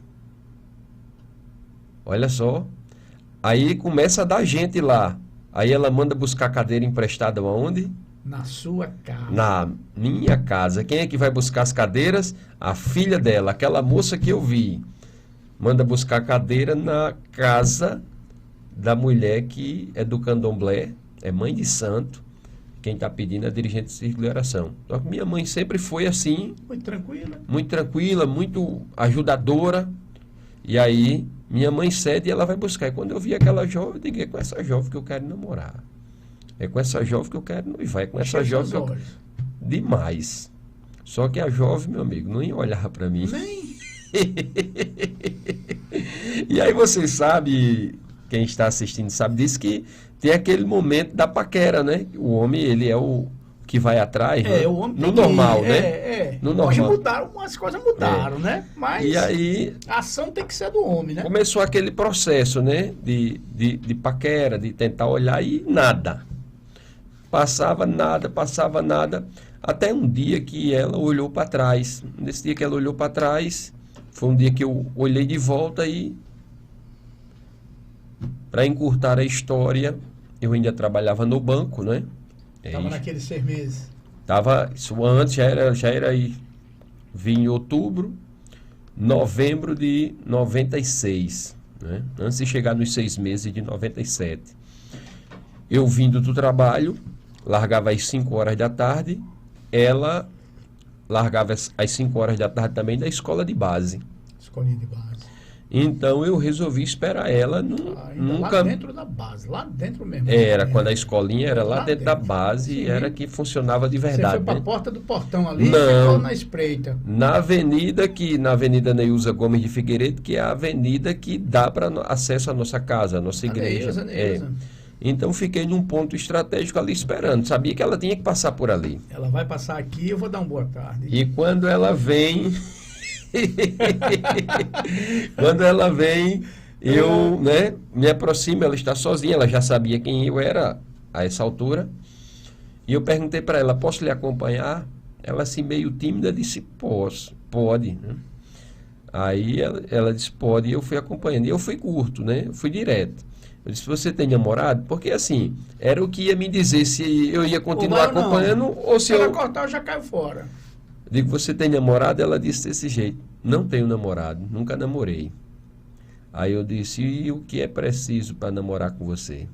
Olha só. Aí começa a dar gente lá. Aí ela manda buscar cadeira emprestada aonde?
Na sua casa.
Na minha casa. Quem é que vai buscar as cadeiras? A filha dela, aquela moça que eu vi. Manda buscar cadeira na casa da mulher que é do candomblé, é mãe de santo. Quem está pedindo é a dirigente de círculo de oração. Então, minha mãe sempre foi assim.
Muito tranquila.
Muito tranquila, muito ajudadora. E aí, minha mãe cede e ela vai buscar. E quando eu vi aquela jovem, eu digo, é com essa jovem que eu quero namorar. É com essa jovem que eu quero noivar. É com essa jovem que eu... Demais. Só que a jovem, meu amigo, não ia olhar para mim.
Nem.
E aí você sabe, quem está assistindo sabe disso, que tem aquele momento da paquera, né? O homem, ele é o que vai atrás, né?
O homem
no normal, né?
No normal. Hoje mudaram, as coisas mudaram, né? Mas
e aí,
a ação tem que ser do homem, né?
Começou aquele processo, né? De paquera, de tentar olhar e nada. Passava nada, até um dia que ela olhou para trás. Nesse dia que ela olhou para trás, foi um dia que eu olhei de volta e, para encurtar a história, eu ainda trabalhava no banco, né?
Estava naqueles 6 meses.
Isso antes, já era aí, vim em outubro, novembro de 96, né? Antes de chegar nos 6 meses de 97. Eu vindo do trabalho, largava às 5 horas da tarde, ela largava às 5 horas da tarde também da escola de base.
Escolinha de base.
Então eu resolvi esperar ela
lá dentro da base, lá dentro mesmo.
Quando a escolinha era lá dentro da base, sim. Era que funcionava de verdade.
Você foi para a porta do portão ali
Não,
e ficou na espreita.
Na Avenida Neuza Gomes de Figueiredo, que é a avenida que dá para acesso à nossa casa, à nossa igreja.
Neuza.
Então fiquei num ponto estratégico ali esperando. Sabia que ela tinha que passar por ali.
Ela vai passar aqui, eu vou dar uma boa tarde.
E quando ela vem... Quando ela vem, eu me aproximo, ela está sozinha, ela já sabia quem eu era a essa altura. E eu perguntei para ela, posso lhe acompanhar? Ela assim meio tímida disse, posso, pode. Aí ela disse, pode, e eu fui acompanhando. E eu fui curto, né? Eu fui direto. Eu disse, você tem namorado? Porque assim, era o que ia me dizer se eu ia continuar acompanhando ou se
ela cortar, eu já caio fora.
Digo, você tem namorado? Ela disse desse jeito, não tenho namorado, nunca namorei. Aí eu disse, e o que é preciso para namorar com você?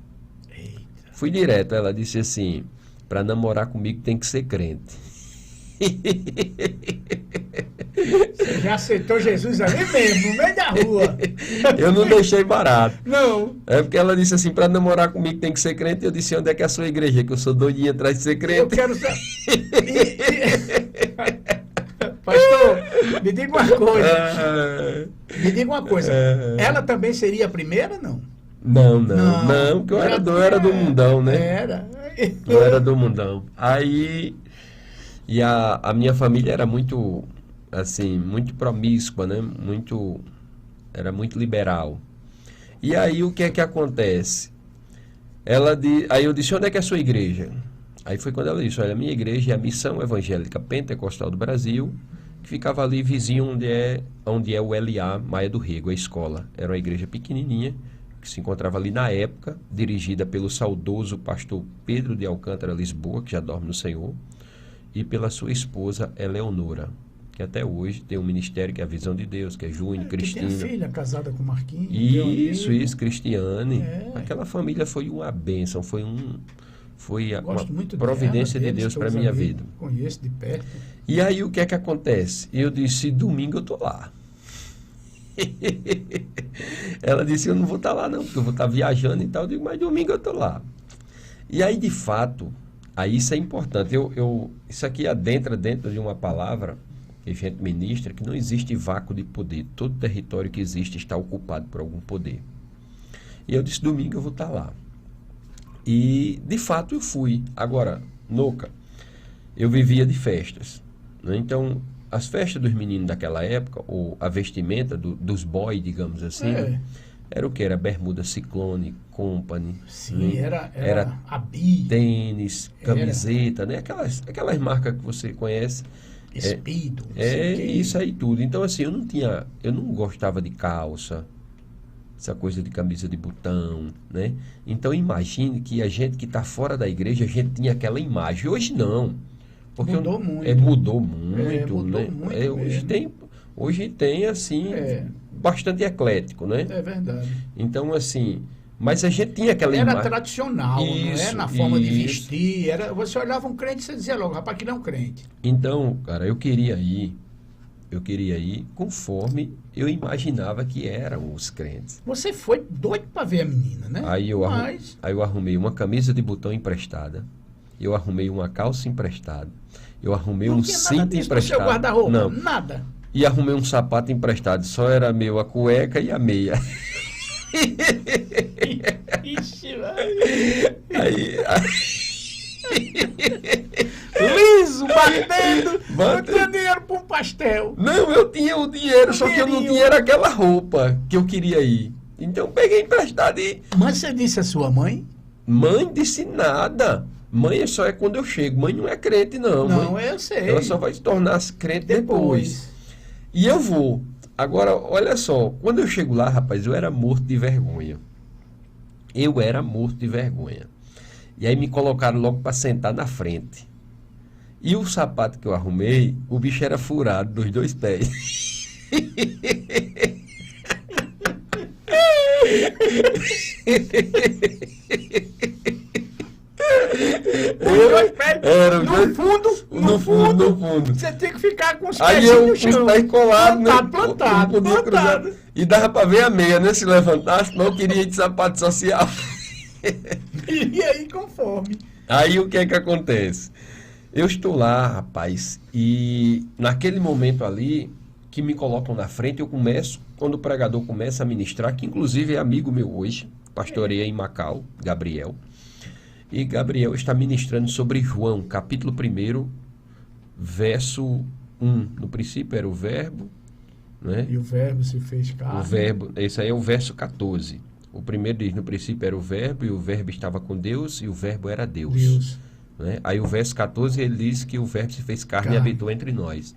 Eita.
Fui direto, ela disse assim, para namorar comigo tem que ser crente.
Você já aceitou Jesus ali mesmo, no meio da rua.
Eu não deixei barato.
Não.
É porque ela disse assim, para namorar comigo tem que ser crente. Eu disse, onde é que é a sua igreja? Que eu sou doidinha atrás de ser crente.
Eu quero ser... Pastor, me diga uma coisa. Ela também seria a primeira, não?
Não, porque eu era do mundão, né? Eu era do mundão. Aí, e a minha família era muito, assim, muito promíscua, né? Era muito liberal. E aí, o que é que acontece? Aí eu disse, onde é que é a sua igreja? Aí foi quando ela disse, olha, a minha igreja é a Missão Evangélica Pentecostal do Brasil, que ficava ali vizinho onde é o LA Maia do Rego, a escola. Era uma igreja pequenininha, que se encontrava ali na época, dirigida pelo saudoso pastor Pedro de Alcântara Lisboa, que já dorme no Senhor, e pela sua esposa Eleonora, que até hoje tem um ministério que é a Visão de Deus, que é Júnior, Cristina.
Tem a filha casada com Marquinhos.
Isso, Cristiane. Aquela família foi uma bênção, foi uma providência de Deus para a minha vida.
Conheço de perto.
E aí o que é que acontece? Eu disse, domingo eu estou lá. Ela disse, eu não vou estar lá não, porque eu vou estar viajando e tal. Eu digo, mas domingo eu estou lá. E aí, de fato, aí isso é importante. Isso aqui adentra dentro de uma palavra que a gente ministra, que não existe vácuo de poder. Todo território que existe está ocupado por algum poder. E eu disse, domingo eu vou estar lá. E, de fato, eu fui. Agora, Noca, eu vivia de festas, né? Então, as festas dos meninos daquela época, ou a vestimenta dos boys, digamos assim, era o que? Era bermuda Ciclone, Company.
Sim, né? Era a Bi.
Tênis, camiseta, né? Aquelas marcas que você conhece.
Speedo.
Isso aí tudo. Então, assim, eu não gostava de calça, essa coisa de camisa de botão, né? Então, imagine que a gente que está fora da igreja, a gente tinha aquela imagem. Hoje não. Porque
mudou muito.
Mudou muito. Hoje tem assim, bastante eclético, né?
É verdade.
Então, assim, mas a gente tinha aquela imagem.
Era tradicional, não é? Na forma de vestir. Você olhava um crente e você dizia logo, rapaz, aquilo é um crente.
Então, cara, eu queria ir conforme eu imaginava que eram os crentes.
Você foi doido para ver a menina, né?
Aí eu arrumei uma camisa de botão emprestada, eu arrumei uma calça emprestada, eu arrumei um cinto emprestado.
Não guarda-roupa, não, nada.
E arrumei um sapato emprestado, só era meu a cueca e a meia.
Ixi,
aí
liso, batendo. Não tinha dinheiro para um pastel.
Não, eu tinha o dinheiro, só que eu não tinha aquela roupa que eu queria ir. Então peguei emprestado e...
Mas você disse a sua mãe?
Mãe disse nada. Mãe só é quando eu chego. Mãe não é crente, não.
Não,
mãe,
eu sei.
ela só vai se tornar crente depois. E eu vou. Agora, olha só. Quando eu chego lá, rapaz, eu era morto de vergonha. Eu era morto de vergonha. E aí me colocaram logo para sentar na frente. E o sapato que eu arrumei, o bicho era furado dos 2 pés.
No fundo. Você tem que ficar com os pés
aí eu com os pés colados,
plantado.
E dava para ver a meia, né? Se levantasse, não queria ir de sapato social.
E aí, conforme.
Aí o que é que acontece? Eu estou lá, rapaz, e naquele momento ali, que me colocam na frente, eu começo, quando o pregador começa a ministrar, que inclusive é amigo meu hoje, pastoreia em Macau, Gabriel, e Gabriel está ministrando sobre João, capítulo 1, verso 1. No princípio era o verbo, né?
E o verbo se fez carne.
O verbo, esse aí é o verso 14. O primeiro diz, no princípio era o verbo, e o verbo estava com Deus, e o verbo era Deus. Né? Aí o verso 14, ele diz que o verbo se fez carne e habitou entre nós.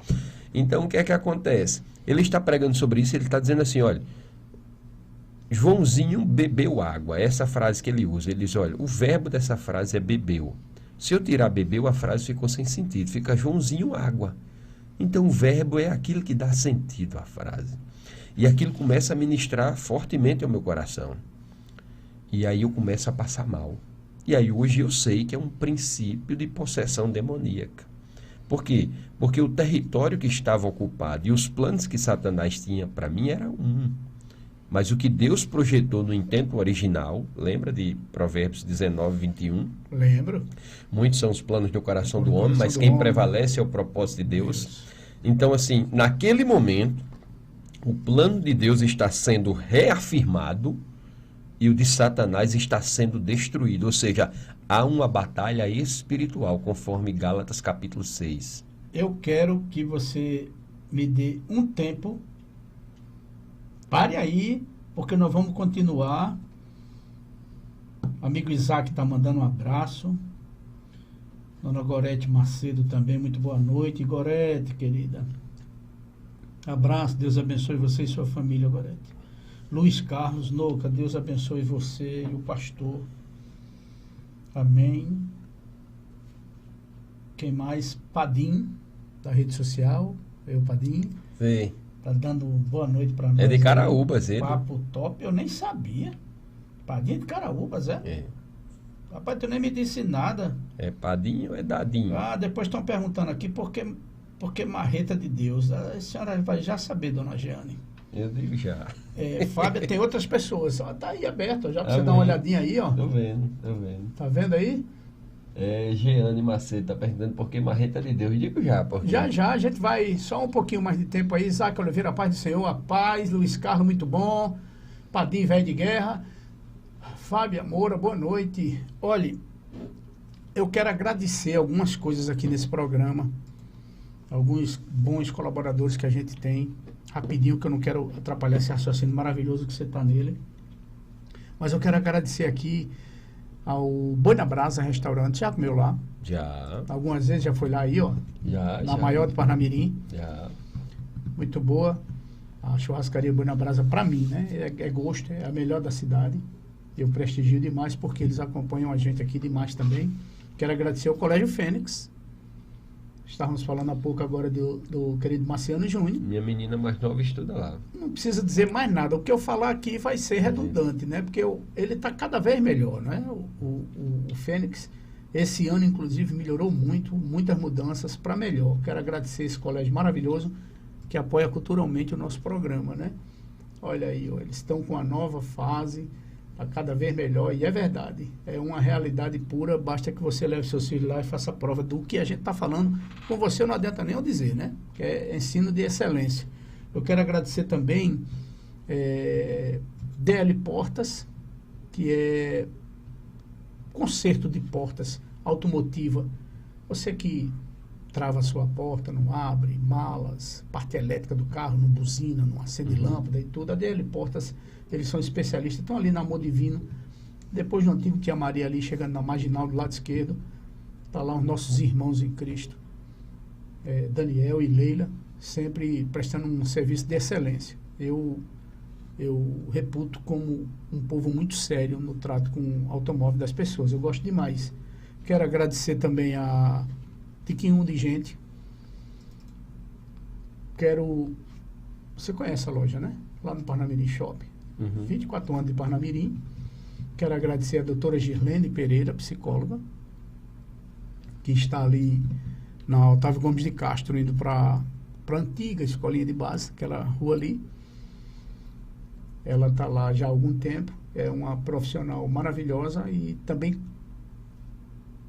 Então, o que é que acontece? Ele está pregando sobre isso, ele está dizendo assim, olha, Joãozinho bebeu água. Essa frase que ele usa, ele diz, olha, o verbo dessa frase é bebeu. Se eu tirar bebeu, a frase ficou sem sentido. Fica Joãozinho água. Então, o verbo é aquilo que dá sentido à frase. E aquilo começa a ministrar fortemente ao meu coração. E aí eu começo a passar mal. E aí hoje eu sei que é um princípio de possessão demoníaca. Por quê? Porque o território que estava ocupado e os planos que Satanás tinha para mim era um. Mas o que Deus projetou no intento original, lembra de Provérbios 19, 21?
Lembro.
Muitos são os planos do coração do homem, mas quem prevalece é o propósito de Deus. Então, assim, naquele momento, o plano de Deus está sendo reafirmado e o de Satanás está sendo destruído. Ou seja, há uma batalha espiritual, conforme Gálatas capítulo 6.
Eu quero que você me dê um tempo. Pare aí, porque nós vamos continuar. Amigo Isaac está mandando um abraço. Dona Gorete Macedo também, muito boa noite. Gorete, querida. Abraço, Deus abençoe você e sua família, Gorete. Luiz Carlos Noca, Deus abençoe você e o pastor. Amém. Quem mais? Padim, da rede social. Eu, Padim.
Sim.
Tá dando boa noite para nós.
É de Caraúbas, ele.
Papo top, eu nem sabia. Padim de Caraúbas, é?
É.
Rapaz, tu nem me disse nada.
É padinho ou é dadinho?
Ah, depois estão perguntando aqui por que marreta de Deus. A senhora vai já saber, dona Jeane.
Eu digo já.
Fábia, tem outras pessoas. Ó, tá aí aberto, já pra você dar uma olhadinha aí, ó.
Tô vendo.
Tá vendo aí?
Jeane Macedo tá perguntando por que marreta de Deus. Eu digo já, porque...
Já, a gente vai só um pouquinho mais de tempo aí. Isaac Oliveira, a paz do Senhor, a paz. Luiz Carlos, muito bom. Padim, velho de guerra. Fábia Moura, boa noite. Olhe, eu quero agradecer algumas coisas aqui nesse programa. Alguns bons colaboradores que a gente tem. Rapidinho, que eu não quero atrapalhar esse raciocínio maravilhoso que você está nele. Mas eu quero agradecer aqui ao Boi na Brasa Restaurante. Já comeu lá?
Já.
Algumas vezes já foi lá aí, ó. Na maior de Parnamirim.
Já.
Muito boa. A churrascaria Boi na Brasa, para mim, né? É gosto, é a melhor da cidade. Eu prestigio demais porque eles acompanham a gente aqui demais também. Quero agradecer ao Colégio Fênix. Estávamos falando há pouco agora do querido Marciano Júnior.
Minha menina mais nova estuda lá.
Não precisa dizer mais nada. O que eu falar aqui vai ser redundante, né? Porque ele está cada vez melhor, né? O Fênix, esse ano, inclusive, melhorou muito, muitas mudanças para melhor. Quero agradecer esse colégio maravilhoso que apoia culturalmente o nosso programa, né? Olha aí, ó, eles estão com uma nova fase, está cada vez melhor, e é verdade. É uma realidade pura, basta que você leve seus filhos lá e faça a prova do que a gente está falando. Com você não adianta nem eu dizer, né? Que é ensino de excelência. Eu quero agradecer também DL Portas, que é conserto de portas automotiva. Você que trava a sua porta, não abre, malas, parte elétrica do carro, não buzina, não acende lâmpada e tudo. A DL Portas, eles são especialistas, estão ali na Amor Divino. Depois do antigo Tia Maria ali, chegando na Marginal do lado esquerdo, está lá os nossos irmãos em Cristo. Daniel e Leila, sempre prestando um serviço de excelência. Eu reputo como um povo muito sério no trato com o automóvel das pessoas. Eu gosto demais. Quero agradecer também a Tiquinho de Gente. Você conhece a loja, né? Lá no Parnamirim Shopping. 24 anos de Parnamirim. Quero agradecer a doutora Girlene Pereira, psicóloga, que está ali na Otávio Gomes de Castro, indo para a antiga escolinha de base, aquela rua ali. Ela está lá já há algum tempo. É uma profissional maravilhosa e também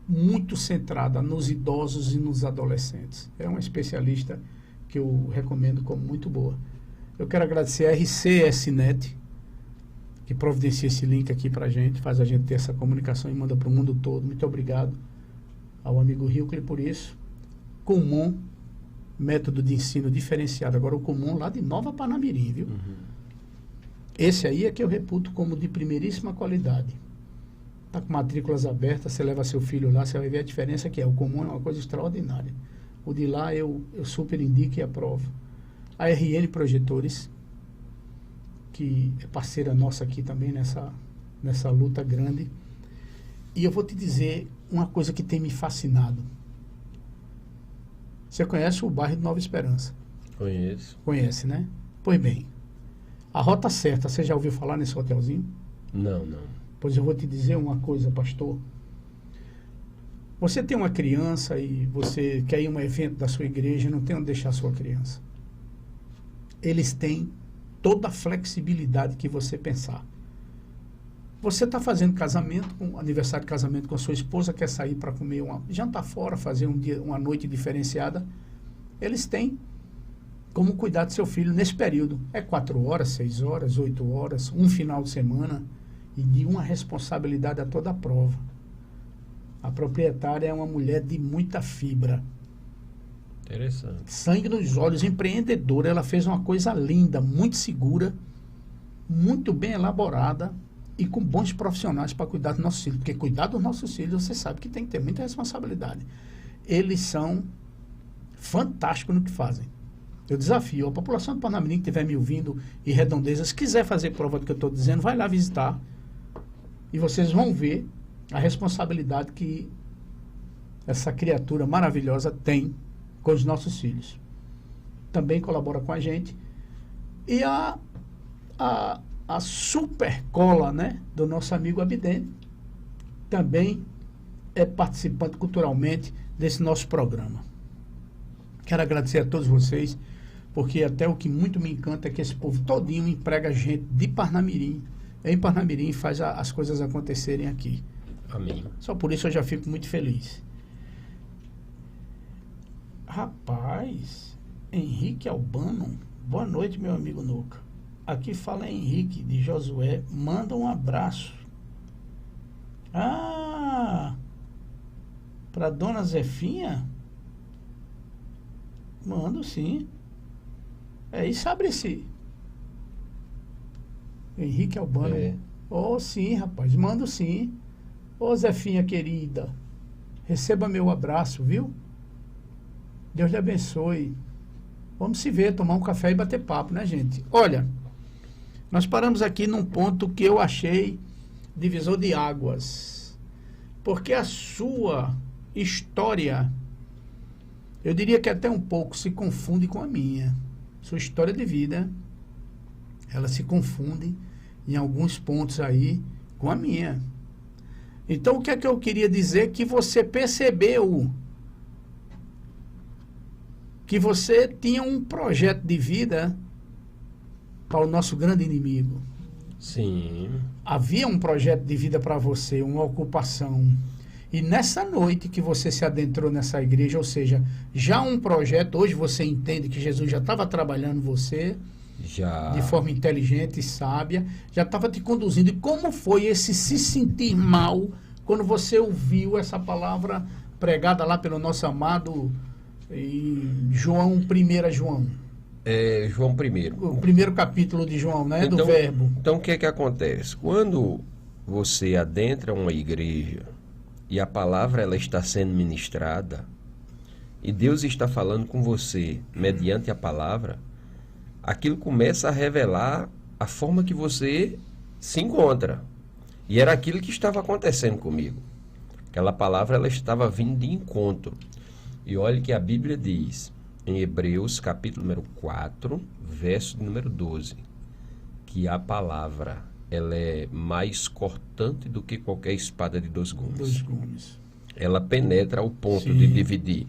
muito centrada nos idosos e nos adolescentes. É uma especialista que eu recomendo como muito boa. Eu quero agradecer a RCSnet, que providencia esse link aqui para a gente, faz a gente ter essa comunicação e manda para o mundo todo. Muito obrigado ao amigo Hilcle por isso. Comum, método de ensino diferenciado. Agora o Comum lá de Nova Parnamirim, viu? Esse aí é que eu reputo como de primeiríssima qualidade. Está com matrículas abertas, você leva seu filho lá, você vai ver a diferença que é. O Comum é uma coisa extraordinária. O de lá eu super indico e aprovo. A RN Projetores, que é parceira nossa aqui também nessa luta grande. E eu vou te dizer uma coisa que tem me fascinado. Você conhece o bairro de Nova Esperança?
Conheço.
Conhece, né? Pois bem, a Rota Certa, você já ouviu falar nesse hotelzinho?
Não.
Pois eu vou te dizer uma coisa, pastor. Você tem uma criança e você quer ir a um evento da sua igreja e não tem onde deixar a sua criança. Eles têm toda a flexibilidade que você pensar. Você está fazendo aniversário de casamento com a sua esposa, quer sair para comer jantar fora, fazer uma noite diferenciada. Eles têm como cuidar do seu filho nesse período. É 4 horas, 6 horas, 8 horas, um final de semana, e de uma responsabilidade a toda a prova. A proprietária é uma mulher de muita fibra.
Interessante.
Sangue nos olhos, empreendedora. Ela fez uma coisa linda, muito segura, muito bem elaborada e com bons profissionais para cuidar dos nossos filhos. Porque cuidar dos nossos filhos, você sabe que tem que ter muita responsabilidade. Eles são fantásticos no que fazem. Eu desafio a população do Parnamirim que estiver me ouvindo e Redondezas, quiser fazer prova do que eu estou dizendo, vai lá visitar e vocês vão ver a responsabilidade que essa criatura maravilhosa tem com os nossos filhos. Também colabora com a gente. E a super cola, né, do nosso amigo Abidene também é participante culturalmente desse nosso programa. Quero agradecer a todos vocês, porque até o que muito me encanta é que esse povo todinho emprega gente de Parnamirim, em Parnamirim, e faz as coisas acontecerem aqui.
Amém.
Só por isso eu já fico muito feliz. Rapaz, Henrique Albano, boa noite, meu amigo Nuca. Aqui fala Henrique, de Josué, manda um abraço. Para dona Zefinha? Mando sim. Isso abre esse. Henrique Albano. Sim, rapaz, mando sim. Zefinha querida, receba meu abraço, viu? Deus lhe abençoe. Vamos se ver, tomar um café e bater papo, né, gente? Olha, nós paramos aqui num ponto que eu achei divisor de águas. Porque a sua história, eu diria que até um pouco se confunde com a minha. Sua história de vida, ela se confunde em alguns pontos aí com a minha. Então, o que é que eu queria dizer? Que você percebeu que você tinha um projeto de vida para o nosso grande inimigo.
Sim.
Havia um projeto de vida para você, uma ocupação. E nessa noite que você se adentrou nessa igreja, ou seja, já um projeto, hoje você entende que Jesus já estava trabalhando você, de forma inteligente e sábia, já estava te conduzindo. E como foi esse se sentir mal quando você ouviu essa palavra pregada lá pelo nosso amado João, 1 João.
João I.
O primeiro capítulo de João, né?
Então,
do verbo.
Então, o que é que acontece? Quando você adentra uma igreja e a palavra ela está sendo ministrada e Deus está falando com você mediante a palavra, aquilo começa a revelar a forma que você se encontra. E era aquilo que estava acontecendo comigo. Aquela palavra ela estava vindo de encontro. E olha que a Bíblia diz, em Hebreus, capítulo número 4, verso número 12, que a palavra ela é mais cortante do que qualquer espada de 2 gumes. Ela penetra ao ponto de dividir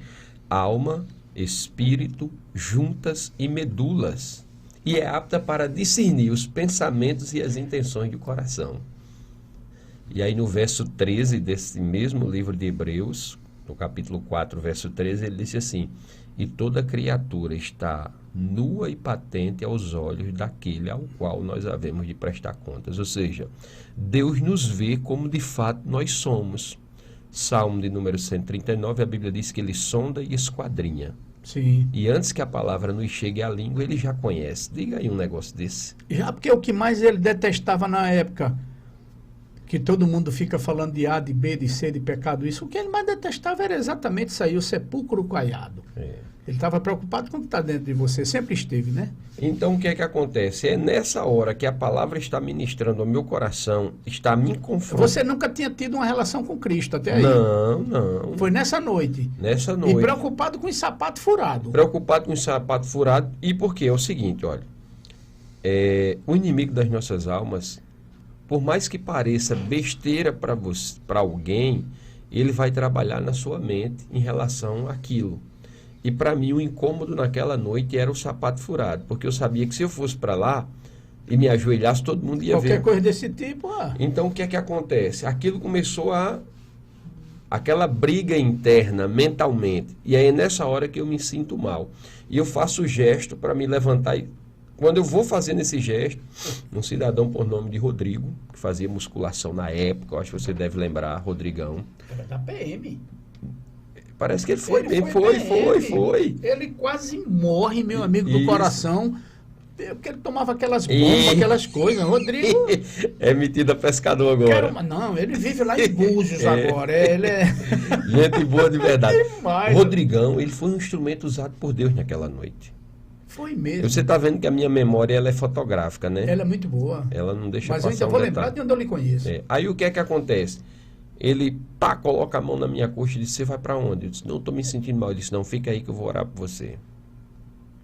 alma, espírito, juntas e medulas, e é apta para discernir os pensamentos e as intenções do coração. E aí no verso 13 desse mesmo livro de Hebreus, no capítulo 4, verso 13, ele disse assim: e toda criatura está nua e patente aos olhos daquele ao qual nós havemos de prestar contas. Ou seja, Deus nos vê como de fato nós somos. Salmo de número 139, a Bíblia diz que ele sonda e esquadrinha.
Sim.
E antes que a palavra nos chegue à língua, ele já conhece. Diga aí um negócio desse.
Já, porque o que mais ele detestava na época, que todo mundo fica falando de A, de B, de C, de pecado, isso, o que ele mais detestava era exatamente isso aí, o sepulcro caiado. Ele estava preocupado com o que está dentro de você, sempre esteve, né?
Então, o que é que acontece? É nessa hora que a palavra está ministrando ao meu coração, está me confrontando.
Você nunca tinha tido uma relação com Cristo até aí?
Não.
Foi nessa noite.
Nessa noite.
E preocupado com o sapato furado.
Preocupado com o sapato furado. E por quê? É o seguinte, olha. O inimigo das nossas almas, por mais que pareça besteira para alguém, ele vai trabalhar na sua mente em relação àquilo. E para mim o incômodo naquela noite era o sapato furado, porque eu sabia que se eu fosse para lá e me ajoelhasse, todo mundo ia ver.
Qualquer coisa desse tipo.
Então o que é que acontece? Aquilo começou aquela briga interna mentalmente. E aí é nessa hora que eu me sinto mal. E eu faço o gesto para me levantar. E quando eu vou fazendo esse gesto, um cidadão por nome de Rodrigo, que fazia musculação na época, eu acho que você deve lembrar, Rodrigão.
Era da PM.
Parece que ele foi mesmo, foi.
Ele quase morre, meu amigo do coração, porque ele tomava aquelas bombas, aquelas coisas. Rodrigo...
É metido a pescador agora.
Não, ele vive lá em Búzios agora. Ele é...
Gente boa de verdade.
Demais,
Rodrigão, ele foi um instrumento usado por Deus naquela noite.
Foi mesmo.
Você está vendo que a minha memória ela é fotográfica, né?
Ela é muito boa.
Ela não deixa
Mas
passar
eu ainda vou lembrar de onde eu lhe conheço.
Aí o que é que acontece? Ele coloca a mão na minha coxa e disse: você vai para onde? Eu disse: não, estou me sentindo mal. Ele disse: não, fica aí que eu vou orar por você.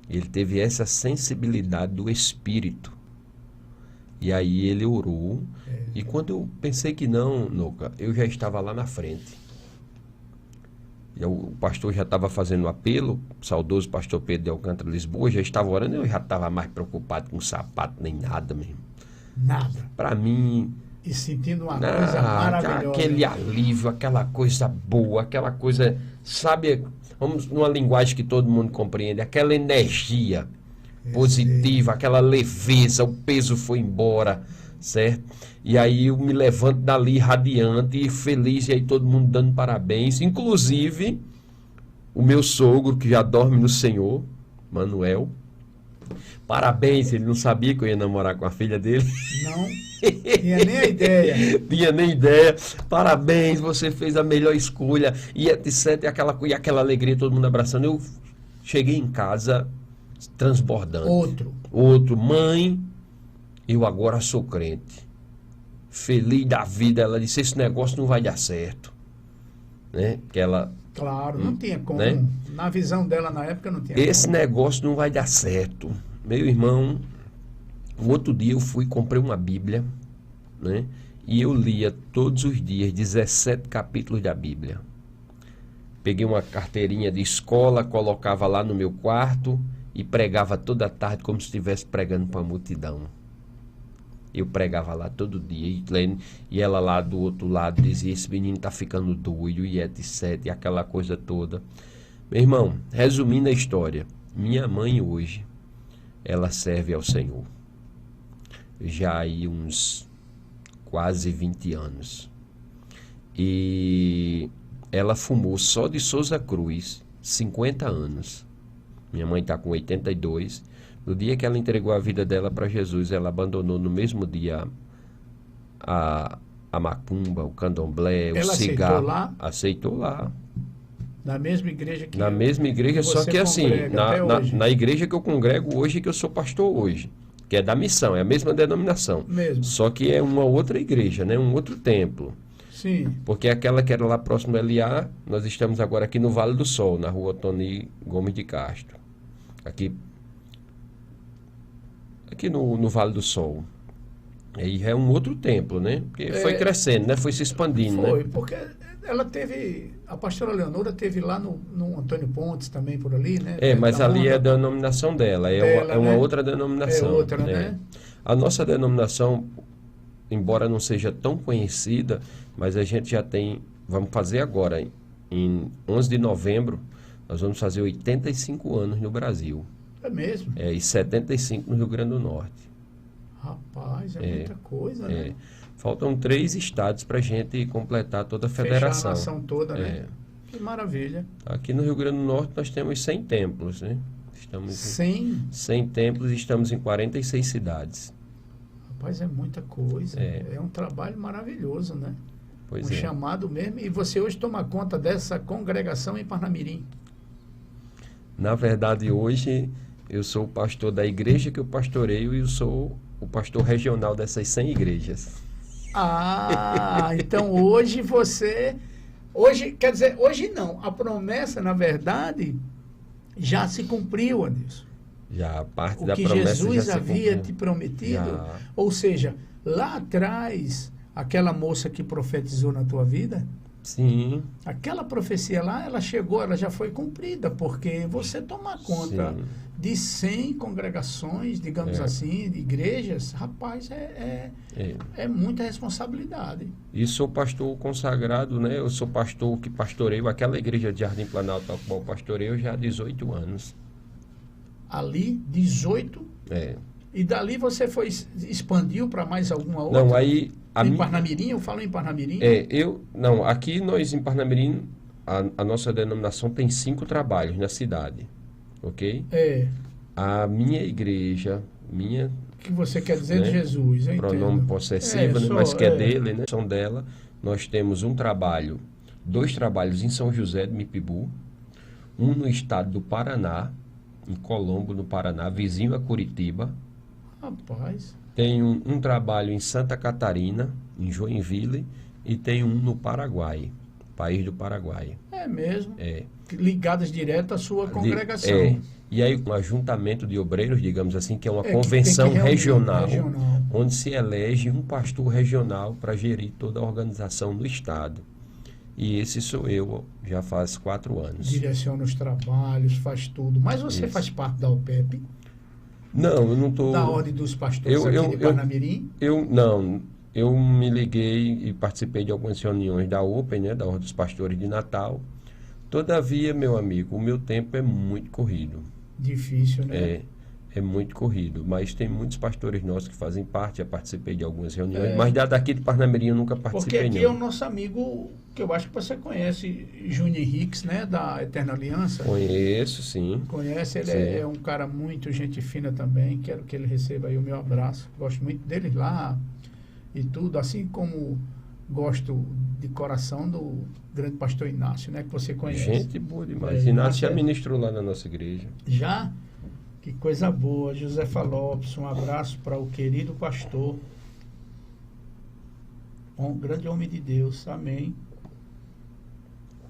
Ele teve essa sensibilidade do Espírito. E aí ele orou. E quando eu pensei que não, Noca, eu já estava lá na frente. E o pastor já estava fazendo um apelo, o saudoso pastor Pedro de Alcântara, Lisboa, já estava orando. Eu já estava mais preocupado com sapato, nem nada mesmo.
Nada.
Para mim...
E sentindo uma coisa maravilhosa.
Aquele alívio, aquela coisa boa, aquela coisa, sabe, vamos numa linguagem que todo mundo compreende, aquela energia positiva, aquela leveza, o peso foi embora, certo? E aí eu me levanto dali radiante e feliz, e aí todo mundo dando parabéns, inclusive o meu sogro, que já dorme no Senhor, Manuel. Parabéns, ele não sabia que eu ia namorar com a filha dele.
Não, tinha nem a ideia.
Tinha nem ideia. Parabéns, você fez a melhor escolha. E etc. E aquela alegria, todo mundo abraçando. Eu cheguei em casa transbordante. Outro. Mãe, eu agora sou crente. Feliz da vida. Ela disse: esse negócio não vai dar certo. Né? Que ela...
Claro, não tinha como.
Né?
Na visão dela na época não tinha
Esse
como.
negócio não vai dar certo. Meu irmão, no outro dia eu fui e comprei uma Bíblia, né? E eu lia todos os dias 17 capítulos da Bíblia. Peguei uma carteirinha de escola, colocava lá no meu quarto e pregava toda tarde como se estivesse pregando para a multidão. Eu pregava lá todo dia, e ela lá do outro lado dizia: esse menino está ficando doido, e etc, e aquela coisa toda. Meu irmão, resumindo a história, minha mãe hoje, ela serve ao Senhor. Já aí uns quase 20 anos. E ela fumou só de Souza Cruz 50 anos. Minha mãe está com 82. No dia que ela entregou a vida dela para Jesus, ela abandonou no mesmo dia a macumba, o candomblé, o cigarro. Aceitou lá?
Na mesma igreja que
Na mesma igreja, só que assim, na igreja que eu congrego hoje, que eu sou pastor hoje, que é da missão, é a mesma denominação.
Mesmo.
Só que é uma outra igreja, né? Um outro templo.
Sim.
Porque aquela que era lá próximo do LA, nós estamos agora aqui no Vale do Sol, na rua Tony Gomes de Castro. Aqui no Vale do Sol. Aí é um outro templo, né? Porque foi crescendo, né? Foi se expandindo,
foi,
né?
Porque ela teve... A pastora Leonora teve lá no Antônio Pontes também, por ali, né?
Mas ali é a denominação dela. É uma outra denominação.
É outra, né?
A nossa denominação, embora não seja tão conhecida, mas a gente já tem... Vamos fazer agora, em 11 de novembro, nós vamos fazer 85 anos no Brasil.
É mesmo?
E 75 no Rio Grande do Norte.
Rapaz, muita coisa, né?
Faltam 3 estados para a gente completar toda a federação.
Fechar a nação toda, né? Que maravilha.
Aqui no Rio Grande do Norte nós temos 100 templos, né?
100
templos e estamos em 46 cidades.
Rapaz, é muita coisa. É um trabalho maravilhoso, né?
Pois
chamado mesmo. E você hoje toma conta dessa congregação em Parnamirim?
Na verdade, hoje eu sou o pastor da igreja que eu pastoreio e eu sou o pastor regional dessas 100 igrejas.
Então hoje você... quer dizer, hoje não. A promessa, na verdade, já se cumpriu, Adilson.
Já, a parte
da
promessa
já se cumpriu. O que Jesus havia te prometido. Ou seja, lá atrás, aquela moça que profetizou na tua vida...
Sim.
Aquela profecia lá, ela chegou, ela já foi cumprida, porque você tomar conta de 100 congregações, digamos assim, de igrejas, rapaz, é muita responsabilidade.
E sou pastor consagrado, né? Eu sou pastor que pastoreio aquela igreja de Jardim Planalto, a qual pastoreio já há 18 anos.
Ali, 18? E dali você expandiu para mais alguma outra?
Não, aí...
Em Parnamirim? Eu falo em Parnamirim?
Aqui nós em Parnamirim, a nossa denominação tem 5 trabalhos na cidade, ok? A minha igreja,
que você quer dizer, né? De Jesus, eu
pronome possessivo, mas que é dele, né? São dela. Nós temos 2 trabalhos em São José de Mipibu, um no estado do Paraná, em Colombo, no Paraná, vizinho a Curitiba.
Rapaz...
Tem um trabalho em Santa Catarina, em Joinville, e tem um no Paraguai, país do Paraguai.
É mesmo? Ligadas direto à sua congregação.
E aí um ajuntamento de obreiros, digamos assim, que é uma convenção regional, onde se elege um pastor regional para gerir toda a organização no estado. E esse sou eu, já faz 4 anos.
Direciona os trabalhos, faz tudo. Mas você faz parte da OPEP?
Não, eu não estou...
Da Ordem dos Pastores aqui de Parnamirim?
Eu me liguei e participei de algumas reuniões da OPEN, né, da Ordem dos Pastores de Natal. Todavia, meu amigo, o meu tempo é muito corrido.
Difícil, né?
É muito corrido, mas tem muitos pastores nossos que fazem parte, já participei de algumas reuniões, mas daqui de Parnamirim eu nunca participei.
Porque aqui é o nosso amigo, que eu acho que você conhece, Júnior Henriques, né, da Eterna Aliança.
Conheço, sim.
Conhece, ele é um cara muito gente fina também, quero que ele receba aí o meu abraço. Gosto muito dele lá e tudo, assim como gosto de coração do grande pastor Inácio, né, que você conhece.
Gente boa demais. Inácio já ministrou lá na nossa igreja.
Já? Que coisa boa. Josefa Lopes, um abraço para o querido pastor. Um grande homem de Deus. Amém.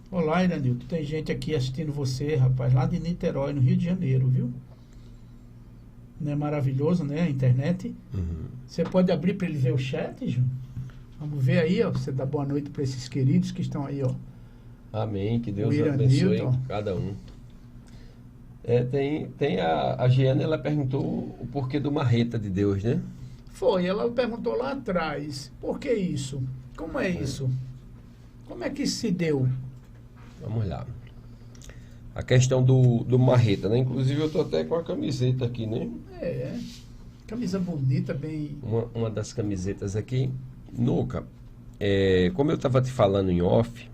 Olá, Iranilton. Tem gente aqui assistindo você, rapaz, lá de Niterói, no Rio de Janeiro, viu? Não é maravilhoso, né? A internet. Você pode abrir para ele ver o chat, Ju? Vamos ver aí, ó. Você dá boa noite para esses queridos que estão aí, ó.
Amém. Que Deus abençoe cada um. Tem a Giana, ela perguntou o porquê do marreta de Deus, né?
Foi, ela perguntou lá atrás, por que isso? Como é isso? Como é que isso se deu?
Vamos lá. A questão do marreta, né? Inclusive eu estou até com a camiseta aqui, né?
Camisa bonita, bem...
Uma das camisetas aqui. Nuca, como eu estava te falando em off,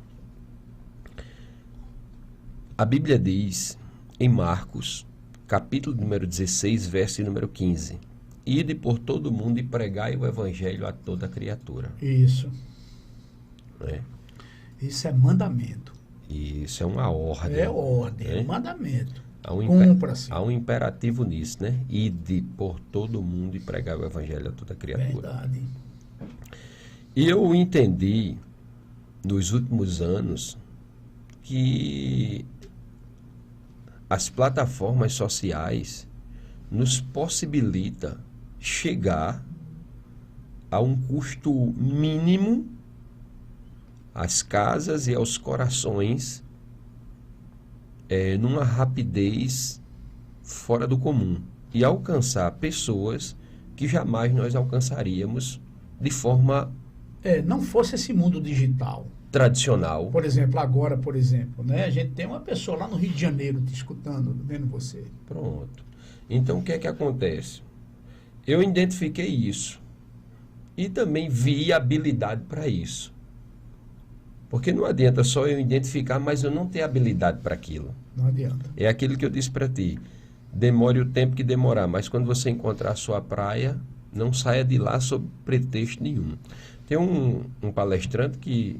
A Bíblia diz, em Marcos, capítulo número 16, verso número 15, ide por todo mundo e pregai o evangelho a toda criatura.
Isso.
É.
Isso é mandamento.
Isso é uma ordem.
É ordem, é mandamento.
Cumpra-se. Há um imperativo nisso, né? Ide por todo mundo e pregai o evangelho a toda criatura.
Verdade.
E eu entendi, nos últimos anos, que as plataformas sociais nos possibilita chegar a um custo mínimo às casas e aos corações, numa rapidez fora do comum, e alcançar pessoas que jamais nós alcançaríamos de forma
não fosse esse mundo digital
tradicional.
Por exemplo, agora, né, a gente tem uma pessoa lá no Rio de Janeiro te escutando, vendo você.
Pronto. Então, o que é que acontece? Eu identifiquei isso e também vi habilidade para isso. Porque não adianta só eu identificar, mas eu não ter habilidade para aquilo.
Não adianta.
É aquilo que eu disse para ti. Demore o tempo que demorar, mas quando você encontrar a sua praia, não saia de lá sob pretexto nenhum. Tem um palestrante que,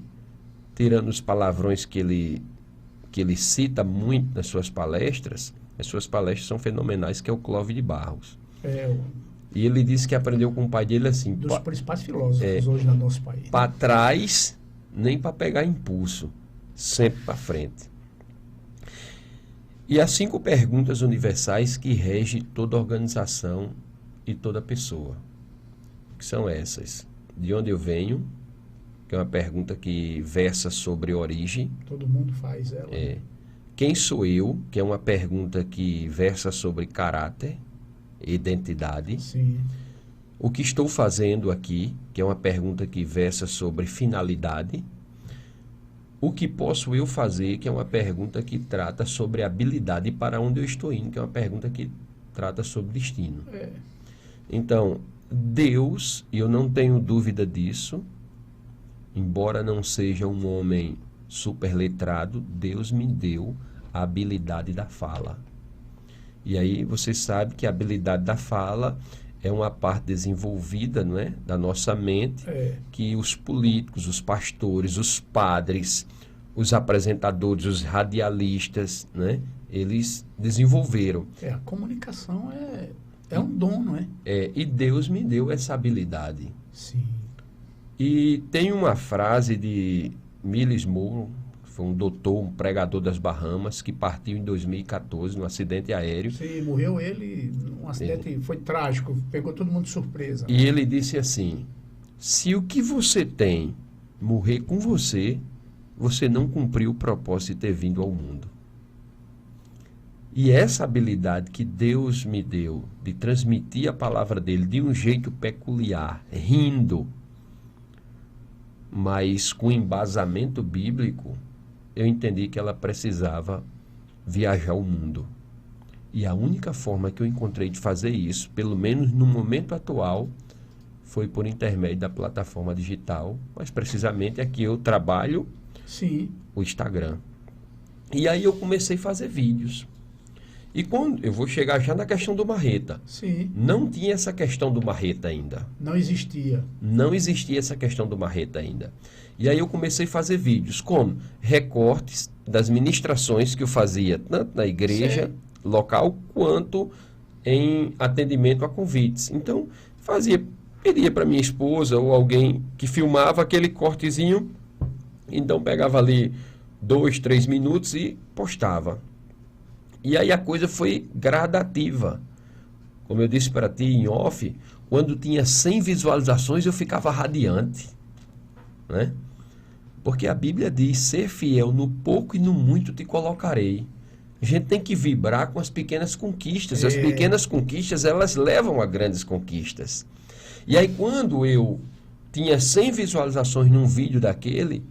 tirando os palavrões que ele cita muito nas suas palestras, as suas palestras são fenomenais, que é o Clóvis de Barros. E ele disse que aprendeu com o pai dele assim...
Dos principais filósofos hoje no nosso país.
Para trás, nem para pegar impulso, sempre para frente. E as 5 perguntas universais que regem toda organização e toda pessoa, que são essas: de onde eu venho, que é uma pergunta que versa sobre origem.
Todo mundo faz ela.
Quem sou eu, que é uma pergunta que versa sobre caráter, identidade.
Sim.
O que estou fazendo aqui, que é uma pergunta que versa sobre finalidade. O que posso eu fazer, que é uma pergunta que trata sobre habilidade, e para onde eu estou indo, que é uma pergunta que trata sobre destino. Então, Deus, e eu não tenho dúvida disso, embora não seja um homem superletrado, Deus me deu a habilidade da fala. E aí você sabe que a habilidade da fala é uma parte desenvolvida, não é, da nossa mente, que os políticos, os pastores, os padres, os apresentadores, os radialistas, né, eles desenvolveram.
A comunicação é um dom, não é?
E Deus me deu essa habilidade.
Sim.
E tem uma frase de Miles Monroe, foi um doutor, um pregador das Bahamas, que partiu em 2014 num acidente aéreo.
Sim, morreu ele num acidente, foi trágico, pegou todo mundo de surpresa.
E ele disse assim: se o que você tem morrer com você, você não cumpriu o propósito de ter vindo ao mundo. E essa habilidade que Deus me deu de transmitir a palavra dele de um jeito peculiar, rindo, mas com embasamento bíblico, eu entendi que ela precisava viajar o mundo. E a única forma que eu encontrei de fazer isso, pelo menos no momento atual, foi por intermédio da plataforma digital, mas precisamente aqui eu trabalho.
Sim.
O Instagram. E aí eu comecei a fazer vídeos. E quando eu vou chegar já na questão do marreta.
Sim.
Não tinha essa questão do marreta ainda.
Não existia.
Não existia essa questão do marreta ainda. E aí eu comecei a fazer vídeos como recortes das ministrações que eu fazia, tanto na igreja local, quanto em atendimento a convites. Então, pedia para minha esposa ou alguém que filmava aquele cortezinho. Então, pegava ali 2, 3 minutos e postava. E aí a coisa foi gradativa. Como eu disse para ti em off, quando tinha 100 visualizações eu ficava radiante, né? Porque a Bíblia diz: ser fiel no pouco e no muito te colocarei. A gente tem que vibrar com as pequenas conquistas. As pequenas conquistas, elas levam a grandes conquistas. E aí quando eu tinha 100 visualizações num vídeo daquele,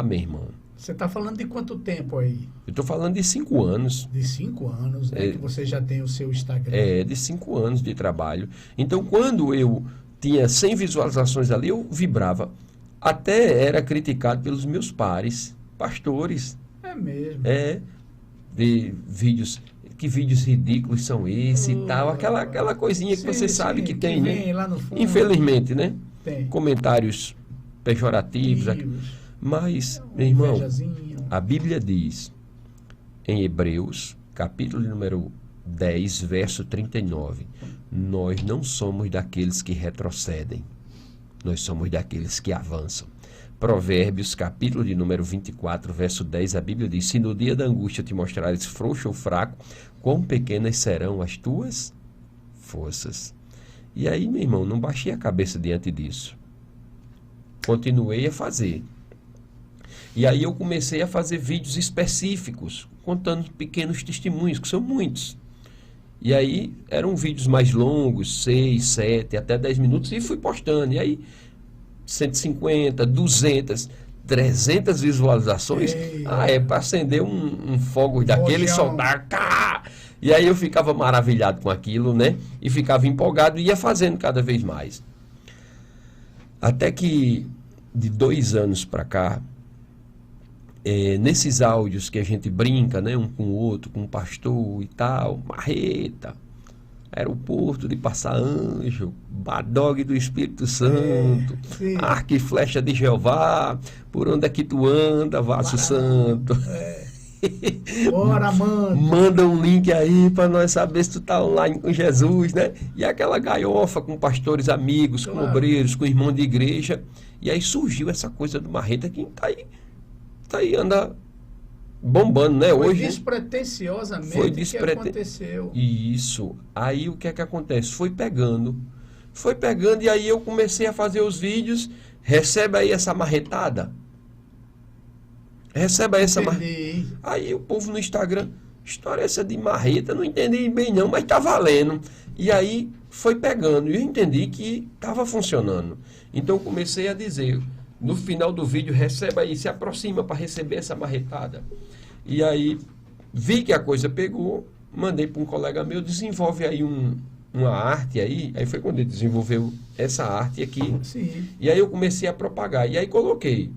meu irmão,
você está falando de quanto tempo aí?
Eu estou falando de 5 anos.
De 5 anos, né? Que você já tem o seu Instagram.
De 5 anos de trabalho. Então, quando eu tinha 100 visualizações ali, eu vibrava. Até era criticado pelos meus pares, pastores.
É mesmo.
ver vídeos, que vídeos ridículos são esses e tal, aquela coisinha que você sabe que tem, né?
Lá no fundo.
Infelizmente, né?
Tem.
Comentários pejorativos. Mas, meu irmão, a Bíblia diz, em Hebreus, capítulo número 10, verso 39, nós não somos daqueles que retrocedem, nós somos daqueles que avançam. Provérbios, capítulo de número 24, verso 10, a Bíblia diz, se no dia da angústia te mostrares frouxo ou fraco, quão pequenas serão as tuas forças. E aí, meu irmão, não baixei a cabeça diante disso. Continuei a fazer. E aí eu comecei a fazer vídeos específicos, contando pequenos testemunhos, que são muitos. E aí eram vídeos mais longos, 6, 7, até 10 minutos, e fui postando. E aí 150, 200, 300 visualizações. É para acender um fogo daquele e soltar. E aí eu ficava maravilhado com aquilo, né? E ficava empolgado e ia fazendo cada vez mais. Até que de 2 anos para cá, nesses áudios que a gente brinca, né, um com o outro, com o pastor e tal, marreta, aeroporto de Passar Anjo, Badog do Espírito Santo, arco e flecha de Jeová, por onde é que tu anda, vaso santo.
Bora, mano.
Manda um link aí para nós saber se tu tá online com Jesus, né? E aquela gaiofa com pastores amigos, com obreiros, com irmão de igreja. E aí surgiu essa coisa do marreta que tá aí, anda bombando, né?
Foi
hoje
despretensiosamente que aconteceu.
Isso. Aí o que é que acontece? Foi pegando e aí eu comecei a fazer os vídeos. Recebe aí essa marretada. Recebe aí essa marreta. Aí o povo no Instagram, história essa de marreta, não entendi bem não, mas tá valendo. E aí foi pegando e eu entendi que estava funcionando. Então comecei a dizer, no final do vídeo, recebe aí, se aproxima para receber essa marretada. E aí vi que a coisa pegou, mandei para um colega meu, desenvolve aí uma arte aí. Aí foi quando ele desenvolveu essa arte aqui.
Sim.
E aí eu comecei a propagar. E aí coloquei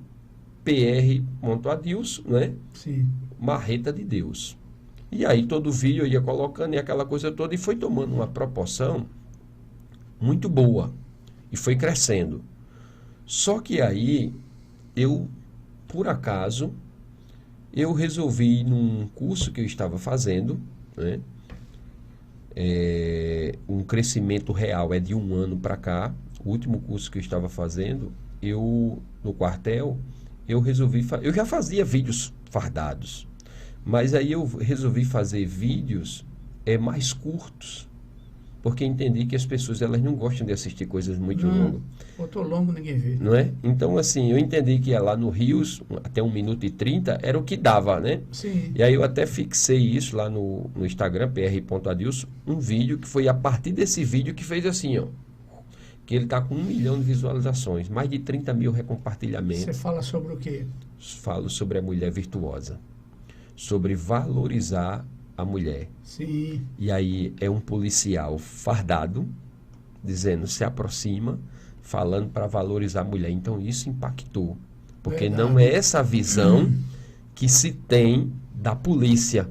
PR.Adilson, né?
Sim.
Marreta de Deus. E aí todo vídeo eu ia colocando e aquela coisa toda e foi tomando uma proporção muito boa. E foi crescendo. Só que aí eu, por acaso, eu resolvi num curso que eu estava fazendo, né? Um crescimento real é de 1 ano para cá. O último curso que eu estava fazendo, no quartel, eu resolvi... Eu já fazia vídeos fardados, mas aí eu resolvi fazer vídeos mais curtos, porque entendi que as pessoas elas não gostam de assistir coisas muito longas.
Outro longo ninguém vê.
Não é? Então, assim, eu entendi que lá no Rios, até 1 minuto e 30, era o que dava, né?
Sim.
E aí eu até fixei isso lá no Instagram, PR.Adilson, um vídeo que foi a partir desse vídeo que fez assim, ó. Que ele está com 1 milhão de visualizações, mais de 30 mil recompartilhamentos.
Você fala sobre o quê?
Falo sobre a mulher virtuosa, sobre valorizar a mulher.
Sim.
E aí é um policial fardado, dizendo, se aproxima, falando para valorizar a mulher. Então isso impactou, porque não é essa visão que se tem da polícia.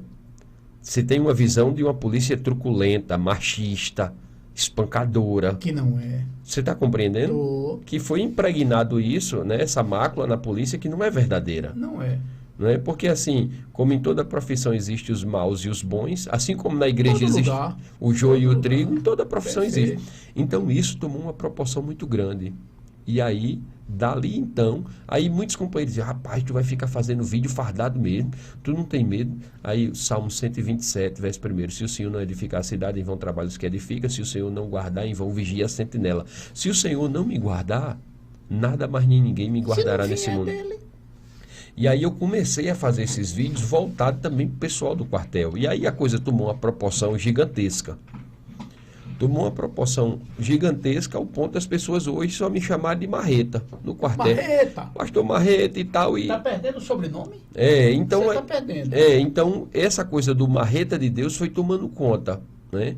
Se tem uma visão de uma polícia truculenta, machista, espancadora.
Que não é.
Você está compreendendo? Que foi impregnado isso, né, essa mácula na polícia que não é verdadeira.
Não é.
Não é? Porque assim, como em toda profissão existem os maus e os bons, assim como na igreja existe o joio e o trigo, em toda profissão existe. Então isso tomou uma proporção muito grande. E aí, dali então, aí muitos companheiros dizem, rapaz, tu vai ficar fazendo vídeo fardado mesmo, tu não tem medo? Aí, Salmo 127, verso 1, se o Senhor não edificar a cidade, em vão trabalhos que edifica, se o Senhor não guardar, em vão vigia a sentinela. Se o Senhor não me guardar, nada mais nem ninguém me guardará nesse mundo. E aí eu comecei a fazer esses vídeos voltados também para o pessoal do quartel. E aí a coisa tomou uma proporção gigantesca. Tomou uma proporção gigantesca ao ponto das pessoas hoje só me chamarem de Marreta no quartel.
Marreta!
Pastor Marreta e tal.
Está perdendo o sobrenome?
Então...
Você está perdendo.
Então essa coisa do Marreta de Deus foi tomando conta, né?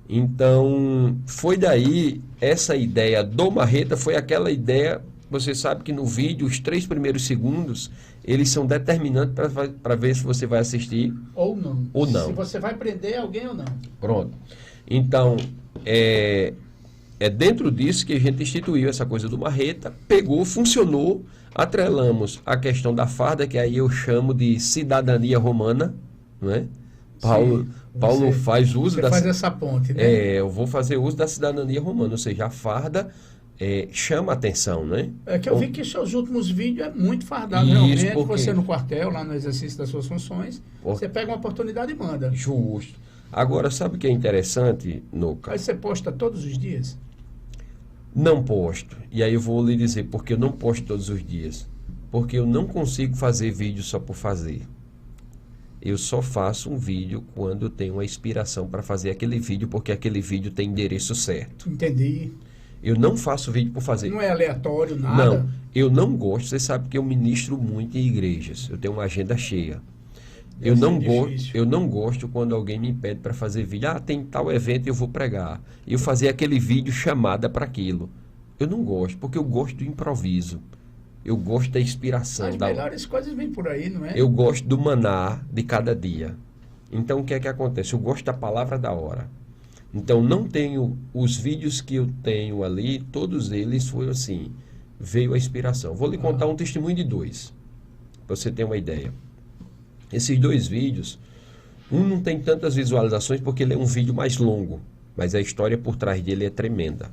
Então foi daí, essa ideia do Marreta foi aquela ideia... Você sabe que no vídeo, os 3 primeiros segundos, eles são determinantes para ver se você vai assistir
ou não.
Ou não.
Se você vai prender alguém ou não.
Pronto. Então, é dentro disso que a gente instituiu essa coisa do marreta, pegou, funcionou, atrelamos a questão da farda, que aí eu chamo de cidadania romana, não é? Paulo faz uso
faz essa ponte, né?
Eu vou fazer uso da cidadania romana, ou seja, a farda chama a atenção, né?
É que eu vi que seus últimos vídeos é muito fardado,
isso,
realmente.
porque...
Você no quartel, lá no exercício das suas funções, você pega uma oportunidade e manda.
Justo. Agora, sabe o que é interessante, Nuca?
Aí você posta todos os dias?
Não posto. E aí eu vou lhe dizer porque eu não posto todos os dias. Porque eu não consigo fazer vídeo só por fazer. Eu só faço um vídeo quando eu tenho uma inspiração para fazer aquele vídeo, porque aquele vídeo tem endereço certo.
Entendi.
Eu não faço vídeo por fazer.
Não é aleatório, nada?
Não, eu não gosto. Você sabe que eu ministro muito em igrejas. Eu tenho uma agenda cheia. Eu não gosto quando alguém me pede para fazer vídeo. Tem tal evento e eu vou pregar. E eu fazer aquele vídeo chamada para aquilo. Eu não gosto, porque eu gosto do improviso. Eu gosto da inspiração.
As melhores coisas vêm por aí, não é?
Eu gosto do maná de cada dia. Então, o que é que acontece? Eu gosto da palavra da hora. Então, não tenho... Os vídeos que eu tenho ali, todos eles foi assim. Veio a inspiração. Vou lhe contar um testemunho de 2. Para você ter uma ideia. Esses 2 vídeos, um não tem tantas visualizações porque ele é um vídeo mais longo. Mas a história por trás dele é tremenda.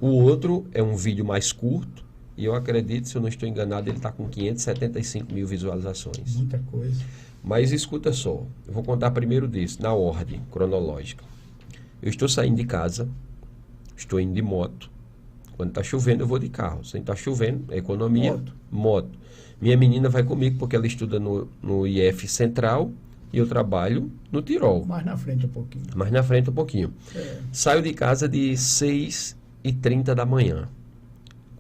O outro é um vídeo mais curto. E eu acredito, se eu não estou enganado, ele está com 575 mil visualizações.
Muita coisa.
Mas escuta só, eu vou contar primeiro desse, na ordem cronológica. Eu estou saindo de casa, estou indo de moto. Quando está chovendo, eu vou de carro. Se está chovendo, é economia, moto. Minha menina vai comigo porque ela estuda no IF Central e eu trabalho no Tirol.
Mais na frente um pouquinho.
Saio de casa de 6h30 da manhã.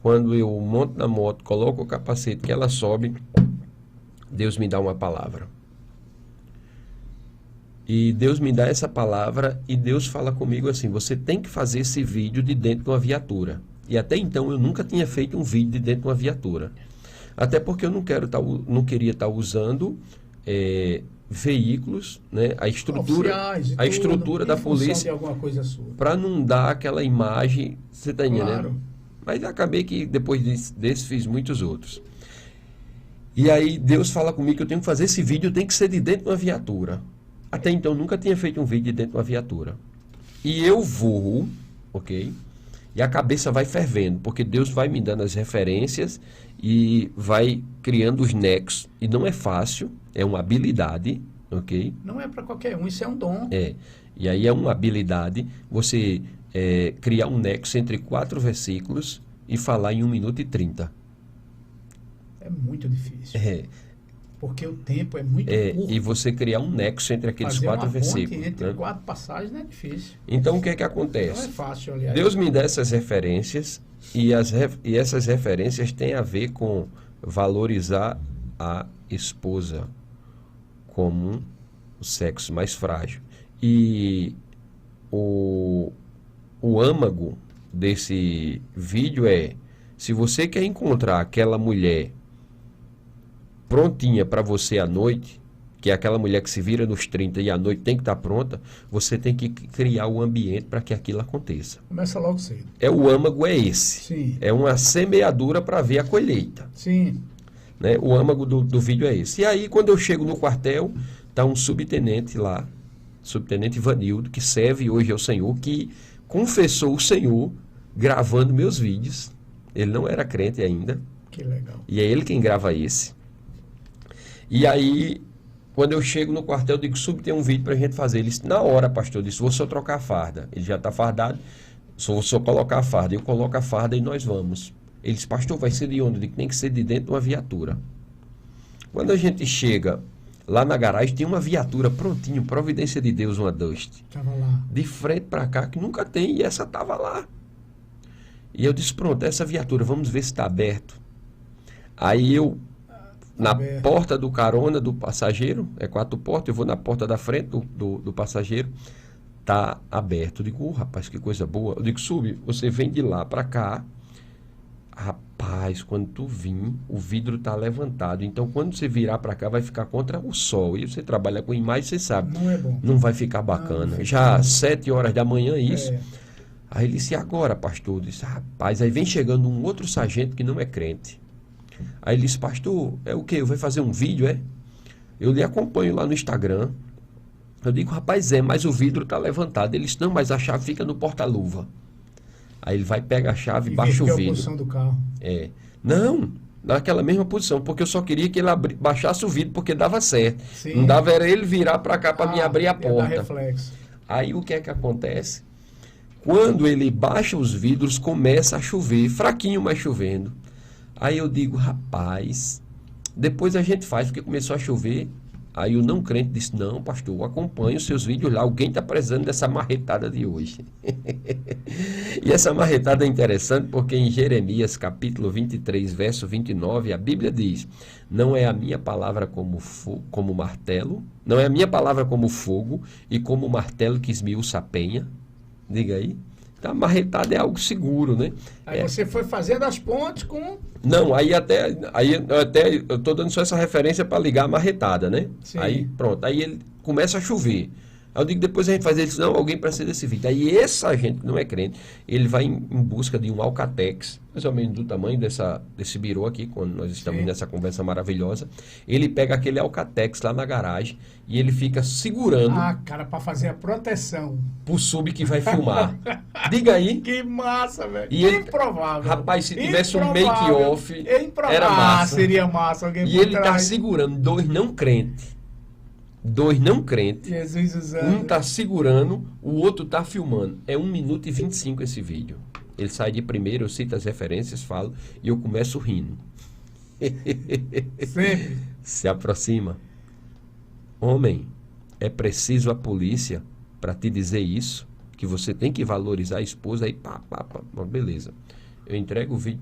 Quando eu monto na moto, coloco o capacete que ela sobe, Deus me dá uma palavra. E Deus me dá essa palavra e Deus fala comigo assim, você tem que fazer esse vídeo de dentro de uma viatura. E até então eu nunca tinha feito um vídeo de dentro de uma viatura. Até porque eu não queria estar usando veículos, né, a estrutura da polícia, para não dar aquela imagem, você está entendendo?
Claro.
Mas acabei que depois desse fiz muitos outros. E aí Deus fala comigo que eu tenho que fazer esse vídeo, tem que ser de dentro de uma viatura. Até então eu nunca tinha feito um vídeo de dentro de uma viatura. E eu vou, ok? E a cabeça vai fervendo, porque Deus vai me dando as referências e vai criando os nexos. E não é fácil, é uma habilidade, ok?
Não é para qualquer um, isso é um dom.
E aí é uma habilidade você criar um nexo entre 4 versículos e falar em 1 minuto e 30.
É muito difícil. Porque o tempo é muito curto.
E você criar um nexo entre aqueles 4 versículos.
Ponte entre 4 passagens não é difícil.
Então, o que é que acontece?
Não é fácil, aliás.
Deus me dá essas referências e essas referências têm a ver com valorizar a esposa como o sexo mais frágil. E o âmago desse vídeo se você quer encontrar aquela mulher prontinha para você à noite, que é aquela mulher que se vira nos 30 e à noite tem que estar pronta, você tem que criar o ambiente para que aquilo aconteça.
Começa logo cedo.
O âmago é esse.
Sim.
É uma semeadura para ver a colheita.
Sim.
Né? O âmago do vídeo é esse. E aí, quando eu chego no quartel, está um subtenente lá, subtenente Ivanildo, que serve hoje ao Senhor, que confessou o Senhor gravando meus vídeos. Ele não era crente ainda.
Que legal.
E é ele quem grava esse. E aí, quando eu chego no quartel, eu digo, tem um vídeo para a gente fazer. Ele disse, na hora, pastor, eu disse, vou só trocar a farda. Ele já está fardado, vou só colocar a farda. Eu coloco a farda e nós vamos. Ele disse, pastor, vai ser de onde? Eu digo, tem que ser de dentro de uma viatura. Quando a gente chega lá na garagem, tem uma viatura prontinho, providência de Deus, uma Dust.
Estava lá.
De frente para cá, que nunca tem, e essa estava lá. E eu disse, pronto, essa viatura, vamos ver se está aberto. Aí eu, na porta do carona do passageiro, 4 portas, eu vou na porta da frente do passageiro, tá aberto. Eu digo, rapaz, que coisa boa. Eu digo, você vem de lá para cá. Rapaz, Rapaz, quando tu vir, o vidro tá levantado. Então, quando você virar para cá, vai ficar contra o sol. E você trabalha com imagem, você sabe.
Não é bom.
Não vai ficar bacana.
Não,
já 7 horas da manhã, isso.
É.
Aí ele disse, e agora, pastor? Eu disse, rapaz, aí vem chegando um outro sargento que não é crente. Aí ele disse, pastor, é o quê? Vai fazer um vídeo, é? Eu lhe acompanho lá no Instagram. Eu digo, rapaz, mas o vidro tá levantado. Ele disse, não, mas a chave fica no porta-luva. Aí ele vai, pega a chave e baixa o vidro.
A posição do carro.
É. Não, naquela mesma posição, porque eu só queria que ele baixasse o vidro, porque dava certo.
Sim.
Não dava era ele virar para cá para me abrir a porta.
Reflexo.
Aí o que é que acontece? Quando ele baixa os vidros, começa a chover, fraquinho, mas chovendo. Aí eu digo, rapaz, depois a gente faz, porque começou a chover. Aí o não crente disse, não, pastor, eu acompanho os seus vídeos lá, alguém está precisando dessa marretada de hoje. E essa marretada é interessante porque em Jeremias capítulo 23, verso 29, a Bíblia diz, não é a minha palavra como martelo, não é a minha palavra como fogo e como martelo que esmiuça a penha. Diga aí. Então, a marretada é algo seguro, né?
Aí você foi fazendo as pontes com...
Não, aí eu estou dando só essa referência para ligar a marretada, né?
Sim.
Aí pronto, aí ele começa a chover. Aí eu digo, depois a gente faz isso, não, alguém precisa desse vídeo. Aí essa gente que não é crente, ele vai em busca de um Alcatex, mais ou menos do tamanho desse birô aqui, quando nós estamos
Sim.
nessa conversa maravilhosa. Ele pega aquele Alcatex lá na garagem e ele fica segurando
cara, para fazer a proteção.
pro sub que vai filmar. Diga aí.
Que massa, velho.
E ele,
improvável.
rapaz, se tivesse um make-off, era massa.
Seria massa. Alguém
E ele tá segurando dois não crentes.
Jesus usando.
Um tá segurando, o outro tá filmando. É 1 minuto e 25 esse vídeo. Ele sai de primeiro, eu cito as referências, falo, e eu começo rindo.
Sempre.
Se aproxima. Homem, é preciso a polícia para te dizer isso, que você tem que valorizar a esposa, aí pá, beleza. Eu entrego o vídeo,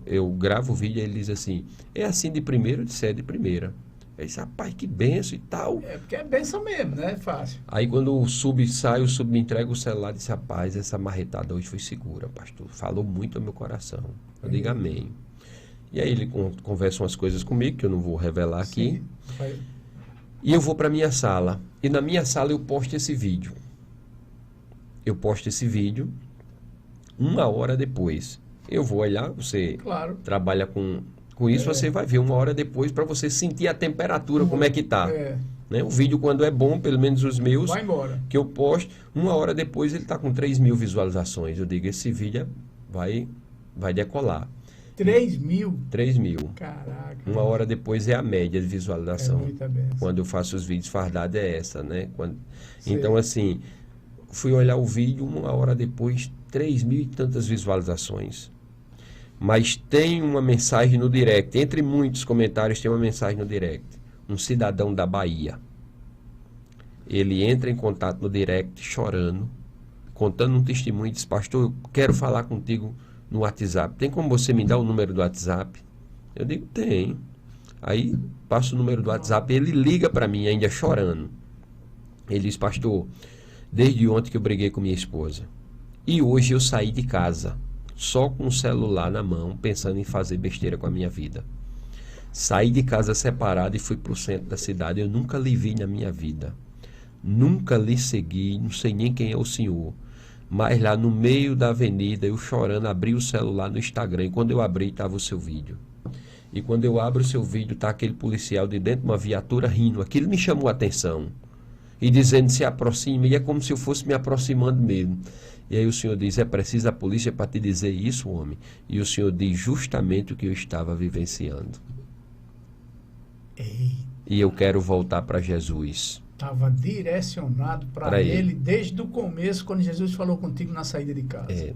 eu gravo o vídeo e ele diz assim, é assim de primeiro? Eu disse, é de primeira. Aí disse, rapaz, que benção e tal.
É porque é benção mesmo, né? É fácil.
Aí quando o sub sai, o sub me entrega o celular e disse, rapaz, essa marretada hoje foi segura, pastor. Falou muito ao meu coração. Eu digo amém. E aí ele conversa umas coisas comigo, que eu não vou revelar aqui.
Sim.
E eu vou para minha sala. E na minha sala eu posto esse vídeo. Uma hora depois. Eu vou olhar, você trabalha com isso, você vai ver 1 hora depois para você sentir a temperatura, como é que tá. Né? O vídeo, quando é bom, pelo menos os meus,
vai embora.
Que eu posto, 1 hora depois ele tá com 3.000 visualizações. Eu digo, esse vídeo vai decolar.
3.000?
3.000.
Caraca.
1 hora depois é a média de visualização.
É muita benção.
Quando eu faço os vídeos fardados é essa, né? Então, assim, fui olhar o vídeo, 1 hora depois, 3.000 e tantas visualizações. Mas tem uma mensagem no direct, entre muitos comentários tem uma mensagem no direct. Um cidadão da Bahia. Ele entra em contato no direct chorando, contando um testemunho e diz, pastor, eu quero falar contigo no WhatsApp. Tem como você me dar o número do WhatsApp? Eu digo, tem. Aí passo o número do WhatsApp e ele liga para mim ainda chorando. Ele diz, pastor, desde ontem que eu briguei com minha esposa. E hoje eu saí de casa, só com o celular na mão, pensando em fazer besteira com a minha vida. Saí de casa separado e fui para o centro da cidade. Eu nunca lhe vi na minha vida. Nunca lhe segui, não sei nem quem é o senhor. Mas lá no meio da avenida, eu chorando, abri o celular no Instagram. E quando eu abri, estava o seu vídeo. E quando eu abro o seu vídeo, está aquele policial de dentro de uma viatura rindo. Aquilo me chamou a atenção. E dizendo, se aproxime. E é como se eu fosse me aproximando mesmo. E aí o senhor diz, é preciso a polícia para te dizer isso, homem? E o senhor diz justamente o que eu estava vivenciando.
Ei.
E eu quero voltar para Jesus.
Estava direcionado para ele desde o começo, quando Jesus falou contigo na saída de casa.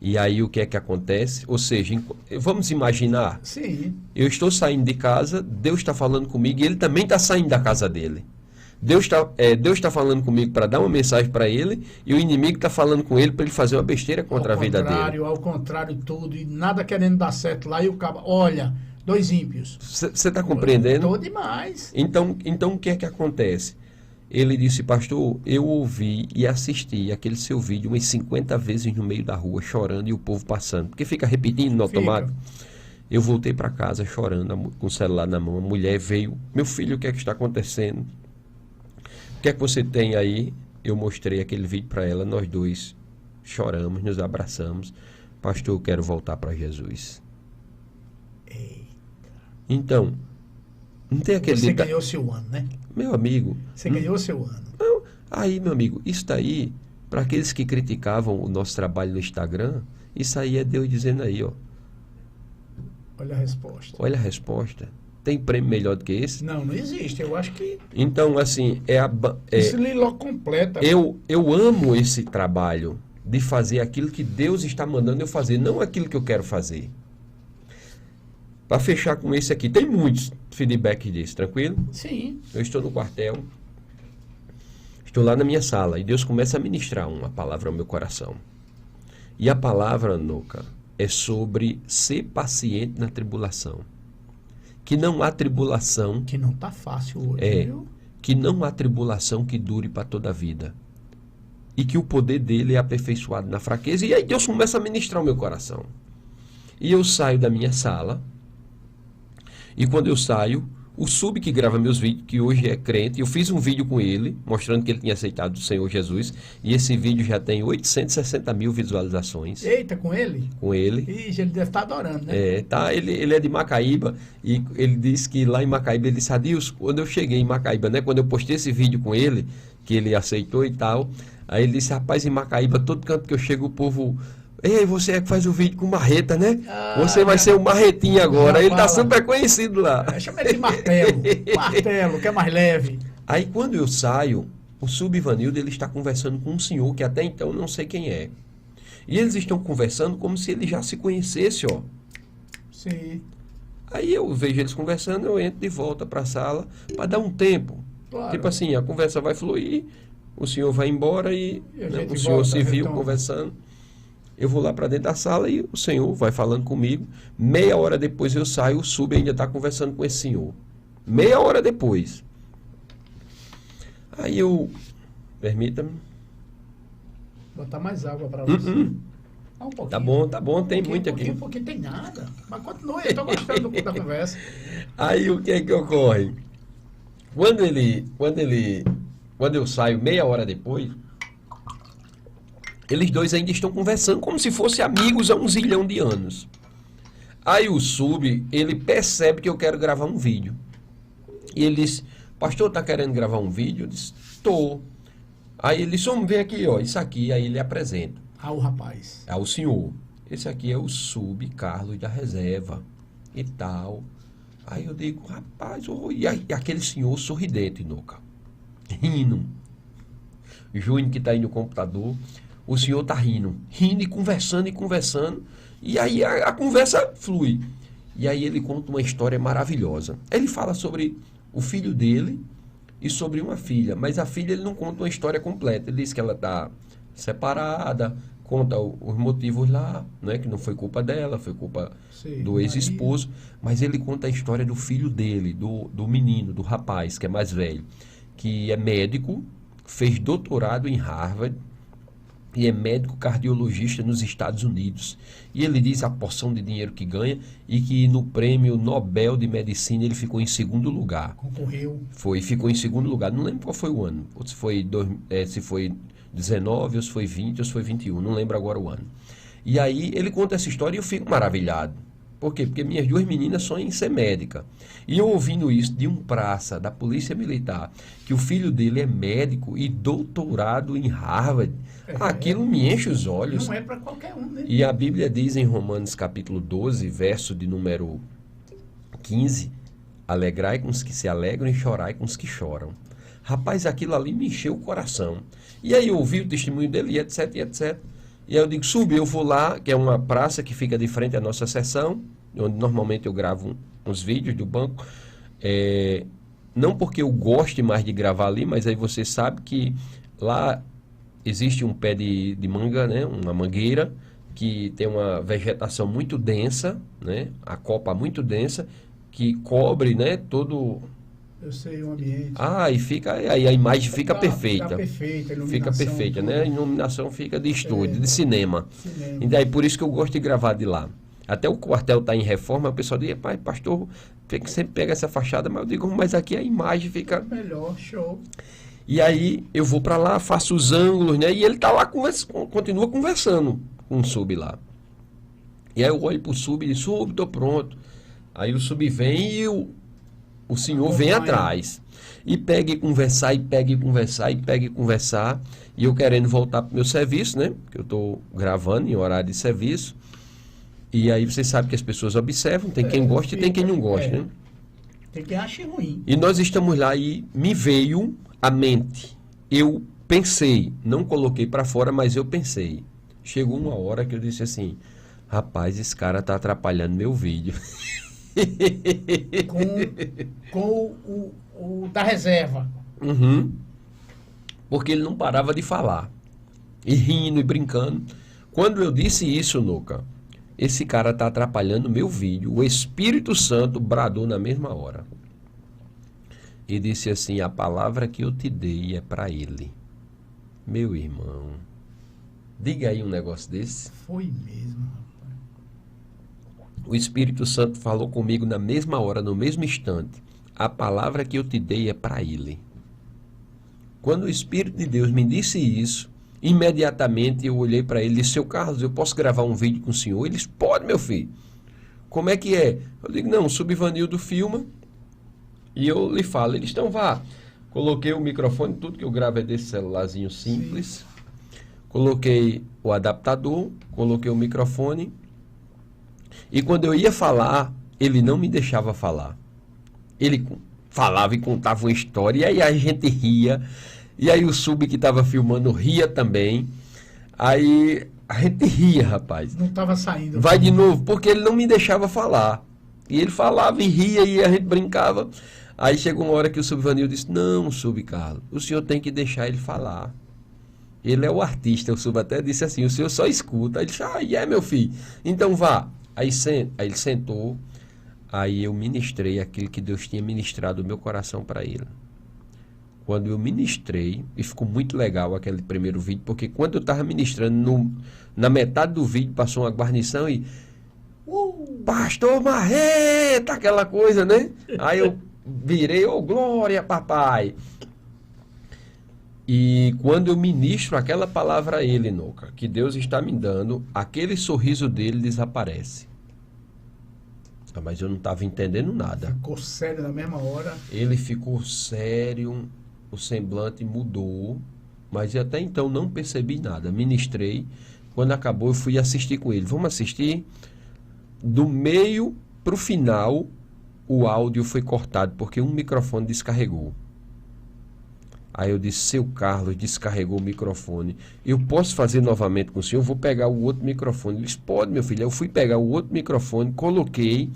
E aí o que é que acontece? Ou seja, vamos imaginar.
Sim.
Eu estou saindo de casa, Deus está falando comigo e ele também está saindo da casa dele. Deus está falando comigo para dar uma mensagem para ele e o inimigo está falando com ele para ele fazer uma besteira contra a vida dele.
Ao contrário, tudo. E nada querendo dar certo lá e o cabo, olha, 2 ímpios.
Você está compreendendo?
Estou demais.
Então o que é que acontece? Ele disse: pastor, eu ouvi e assisti aquele seu vídeo umas 50 vezes no meio da rua, chorando, e o povo passando, porque fica repetindo no automático. Eu voltei para casa chorando, com o celular na mão. A mulher veio: meu filho, o que é que está acontecendo? O que é que você tem aí? Eu mostrei aquele vídeo para ela, nós dois choramos, nos abraçamos. Pastor, eu quero voltar para Jesus.
Eita.
Então, não tem aquele...
Você ganhou seu ano, né?
Meu amigo...
Você ganhou seu ano.
Não, aí, meu amigo, isso daí, para aqueles que criticavam o nosso trabalho no Instagram, isso aí é Deus dizendo aí, ó.
Olha a resposta.
Olha a resposta. Tem prêmio melhor do que esse?
Não, não existe. Eu acho que...
Então, assim,
isso logo completa.
Eu amo esse trabalho de fazer aquilo que Deus está mandando eu fazer, não aquilo que eu quero fazer. Para fechar com esse aqui, tem muitos feedback disso, tranquilo?
Sim.
Eu estou no quartel, estou lá na minha sala, e Deus começa a ministrar uma palavra ao meu coração. E a palavra, Noca, é sobre ser paciente na tribulação. Que não há tribulação...
Que não está fácil hoje, viu?
Que não há tribulação que dure para toda a vida. E que o poder dele é aperfeiçoado na fraqueza. E aí Deus começa a ministrar o meu coração. E eu saio da minha sala. E quando eu saio, o Sub que grava meus vídeos, que hoje é crente, eu fiz um vídeo com ele, mostrando que ele tinha aceitado o Senhor Jesus. E esse vídeo já tem 860 mil visualizações.
Eita, com ele?
Com ele.
Ixi, ele deve estar adorando, né?
Ele é de Macaíba. E ele disse que lá em Macaíba, ele disse: Adilson, quando eu cheguei em Macaíba, né? Quando eu postei esse vídeo com ele, que ele aceitou e tal... Aí ele disse: rapaz, em Macaíba, todo canto que eu chego, o povo... Ei, você é que faz o vídeo com marreta, né? Você vai ser o marretinho agora. Ele tá super conhecido lá.
Chama ele de martelo. Martelo, que é mais leve.
Aí quando eu saio, o Subivanildo, ele está conversando com um senhor que até então não sei quem é. E eles estão conversando como se ele já se conhecesse, ó.
Sim.
Aí eu vejo eles conversando, eu entro de volta para a sala para dar um tempo.
Claro.
Tipo assim, a conversa vai fluir, o senhor vai embora e né, o senhor se viu conversando. Eu vou lá para dentro da sala e o senhor vai falando comigo. Meia hora depois eu saio, o Sub ainda está conversando com esse senhor. Meia hora depois. Aí eu... Permita-me.
Botar mais água para você. Um pouquinho.
Tá bom, tem muito aqui.
Um pouquinho tem nada. Mas continue, eu estou gostando da conversa.
Aí o que é que ocorre? Quando eu saio meia hora depois, eles dois ainda estão conversando como se fossem amigos há 1 zilhão de anos. Aí o Sub, ele percebe que eu quero gravar um vídeo. E ele diz: pastor, tá querendo gravar um vídeo? Eu disse: tô. Aí ele disse: vem aqui, ó, isso aqui. Aí ele apresenta.
O rapaz.
O senhor. Esse aqui é o Sub Carlos da Reserva e tal. Aí eu digo: rapaz, e aquele senhor sorridente, Noca, rindo. Júnior que tá aí no computador, o senhor tá rindo e conversando. E aí a conversa flui. E aí ele conta uma história maravilhosa. Ele fala sobre o filho dele e sobre uma filha. Mas a filha ele não conta uma história completa. Ele diz que ela tá separada, conta os motivos lá, né, que não foi culpa dela, foi culpa do ex-esposo. Mas ele conta a história do filho dele, do menino, do rapaz, que é mais velho, que é médico, fez doutorado em Harvard, e é médico cardiologista nos Estados Unidos. E ele diz a porção de dinheiro que ganha e que no prêmio Nobel de Medicina ele ficou em 2º lugar.
Concorreu.
Ficou em 2º lugar. Não lembro qual foi o ano. Ou se foi 19, ou se foi 20, ou se foi 21. Não lembro agora o ano. E aí ele conta essa história e eu fico maravilhado. Por quê? Porque minhas 2 meninas sonham em ser médica. E eu ouvindo isso de um praça da Polícia Militar, que o filho dele é médico e doutorado em Harvard, aquilo me enche os olhos.
Não é para qualquer um, né?
E a Bíblia diz em Romanos capítulo 12, verso de número 15, alegrai com os que se alegram e chorai com os que choram. Rapaz, aquilo ali me encheu o coração. E aí eu ouvi o testemunho dele e etc, e etc. E aí eu digo: Sub, eu vou lá, que é uma praça que fica de frente à nossa sessão, onde normalmente eu gravo uns vídeos do banco. Não porque eu goste mais de gravar ali, mas aí você sabe que lá existe um pé de manga, né, uma mangueira, que tem uma vegetação muito densa, né, a copa muito densa, que cobre, né, todo
Eu sei o ambiente.
E fica, aí a imagem fica perfeita.
Fica perfeita, a iluminação.
Fica perfeita, né? A iluminação fica de estúdio, de cinema.
Cinema.
E daí por isso que eu gosto de gravar de lá. Até o quartel está em reforma, o pessoal diz, pai, pastor, sempre pega essa fachada, mas eu digo, mas aqui a imagem fica...
Melhor, show.
E aí eu vou para lá, faço os ângulos, né? E ele tá lá, continua conversando com o sub lá. E aí eu olho pro sub e digo, sub, tô pronto. Aí o sub vem e o senhor vem atrás. E pega e conversar, e pega e conversar, e pega e conversar. E eu querendo voltar pro meu serviço, né? Que eu tô gravando em horário de serviço. E aí você sabe que as pessoas observam, tem quem gosta e tem quem não gosta, né?
Tem quem ache ruim.
E nós estamos lá e me veio a mente. Eu pensei, não coloquei para fora, mas eu pensei. Chegou uma hora que eu disse assim, rapaz, esse cara tá atrapalhando meu vídeo.
Com o da reserva.
Uhum. Porque ele não parava de falar. E rindo e brincando. Quando eu disse isso, Nuca, esse cara tá atrapalhando meu vídeo. O Espírito Santo bradou na mesma hora. E disse assim, a palavra que eu te dei é para ele. Meu irmão, diga aí um negócio desse.
Foi mesmo, rapaz.
O Espírito Santo falou comigo na mesma hora, no mesmo instante. A palavra que eu te dei é para ele. Quando o Espírito de Deus me disse isso, imediatamente eu olhei para ele e disse, seu Carlos, eu posso gravar um vídeo com o senhor? Ele disse, pode, meu filho. Como é que é? Eu digo, não, o Subvanildo filma e eu lhe falo. Ele disse, então vá. Coloquei o microfone, tudo que eu gravo é desse celularzinho simples. Sim. Coloquei o adaptador, coloquei o microfone. E quando eu ia falar, ele não me deixava falar. Ele falava e contava uma história, e aí a gente ria. E aí o sub que estava filmando ria também. Aí a gente ria, rapaz.
Não estava saindo.
Vai de novo, porque ele não me deixava falar. E ele falava e ria, e a gente brincava. Aí chegou uma hora que o Subvanildo disse, não, Sub Carlos, o senhor tem que deixar ele falar. Ele é o artista, o Sub até disse assim, o senhor só escuta. Aí ele disse, meu filho, então vá. Aí ele sentou, aí eu ministrei aquilo que Deus tinha ministrado no meu coração para ele. Quando eu ministrei, e ficou muito legal aquele primeiro vídeo, porque quando eu estava ministrando, na metade do vídeo passou uma guarnição e... Pastor Marreta, aquela coisa, né? Aí eu virei, glória, papai. E quando eu ministro aquela palavra a ele, Nuca, que Deus está me dando, aquele sorriso dele desaparece. Mas eu não estava entendendo nada.
Ficou sério na mesma hora.
Ele ficou sério, o semblante mudou, mas até então não percebi nada. Ministrei, quando acabou eu fui assistir com ele. Vamos assistir? Do meio para o final, o áudio foi cortado porque um microfone descarregou. Aí eu disse, seu Carlos descarregou o microfone. Eu posso fazer novamente com o senhor? Eu vou pegar o outro microfone. Ele disse, pode, meu filho. Eu fui pegar o outro microfone, coloquei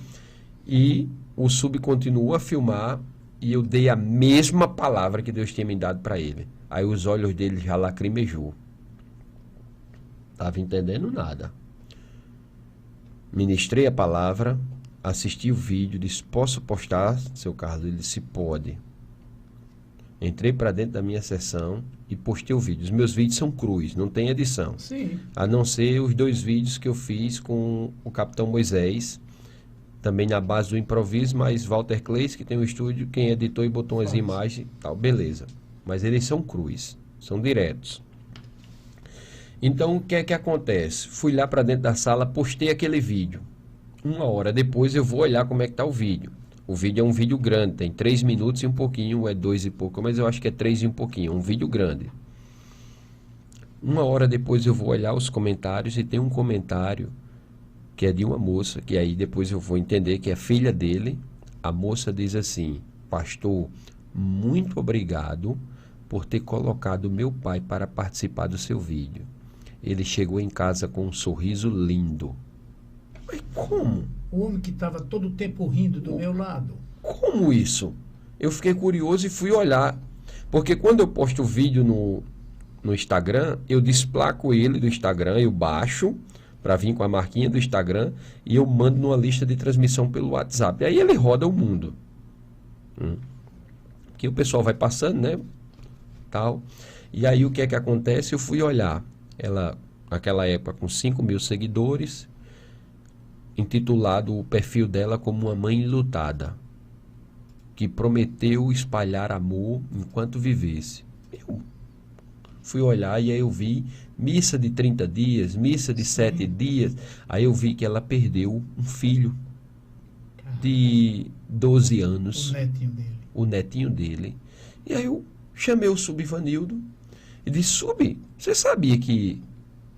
e o sub continuou a filmar e eu dei a mesma palavra que Deus tinha me dado para ele. Aí os olhos dele já lacrimejou. Estava entendendo nada. Ministrei a palavra, assisti o vídeo, disse, posso postar, seu Carlos? Ele disse, pode. Entrei para dentro da minha sessão e postei o vídeo. Os meus vídeos são crus, não tem edição.
Sim.
A não ser os 2 vídeos que eu fiz com o Capitão Moisés, também na base do improviso, mas Walter Clays, que tem um estúdio, quem editou e botou umas imagens, tal, beleza. Mas eles são crus, são diretos. Então, o que é que acontece? Fui lá para dentro da sala, postei aquele vídeo. 1 hora depois eu vou olhar como é que está o vídeo. O vídeo é um vídeo grande, tem 3 minutos e um pouquinho, é 2 e pouco, mas eu acho que é 3 e um pouquinho, um vídeo grande. 1 hora depois eu vou olhar os comentários e tem um comentário que é de uma moça, que aí depois eu vou entender que é filha dele. A moça diz assim, pastor, muito obrigado por ter colocado meu pai para participar do seu vídeo. Ele chegou em casa com um sorriso lindo. Mas como?
O homem que estava todo o tempo rindo do meu lado.
Como isso? Eu fiquei curioso e fui olhar. Porque quando eu posto o vídeo no Instagram, eu desplaco ele do Instagram, eu baixo para vir com a marquinha do Instagram e eu mando numa lista de transmissão pelo WhatsApp. Aí ele roda o mundo. Porque o pessoal vai passando, né? Tal. E aí o que é que acontece? Eu fui olhar. Ela, naquela época, com 5.000 seguidores, intitulado o perfil dela como uma mãe lutada, que prometeu espalhar amor enquanto vivesse. Eu fui olhar e aí eu vi missa de 30 dias, missa de 7 dias. Aí eu vi que ela perdeu um filho de 12 anos. O netinho dele. E aí eu chamei o Sub-Ivanildo e disse: Sub, você sabia que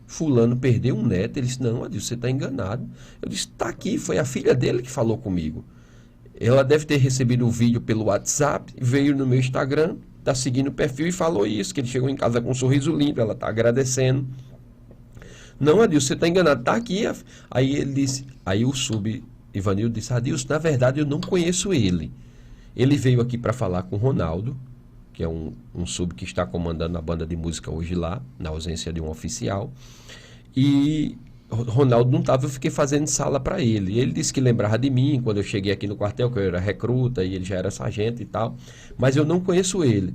fulano perdeu um neto? Ele disse: não, Adilson, você está enganado. Eu disse: está aqui, foi a filha dele que falou comigo. Ela deve ter recebido o vídeo pelo WhatsApp, veio no meu Instagram, está seguindo o perfil e falou isso, que ele chegou em casa com um sorriso lindo, ela está agradecendo. Não, Adilson, você está enganado, está aqui. Aí ele disse, aí o Sub-Ivanildo disse: Adilson, na verdade eu não conheço ele. Ele veio aqui para falar com o Ronaldo, que é um sub que está comandando a banda de música hoje lá, na ausência de um oficial. E Ronaldo não estava, eu fiquei fazendo sala para ele. Ele disse que lembrava de mim quando eu cheguei aqui no quartel, que eu era recruta e ele já era sargento e tal. Mas eu não conheço ele.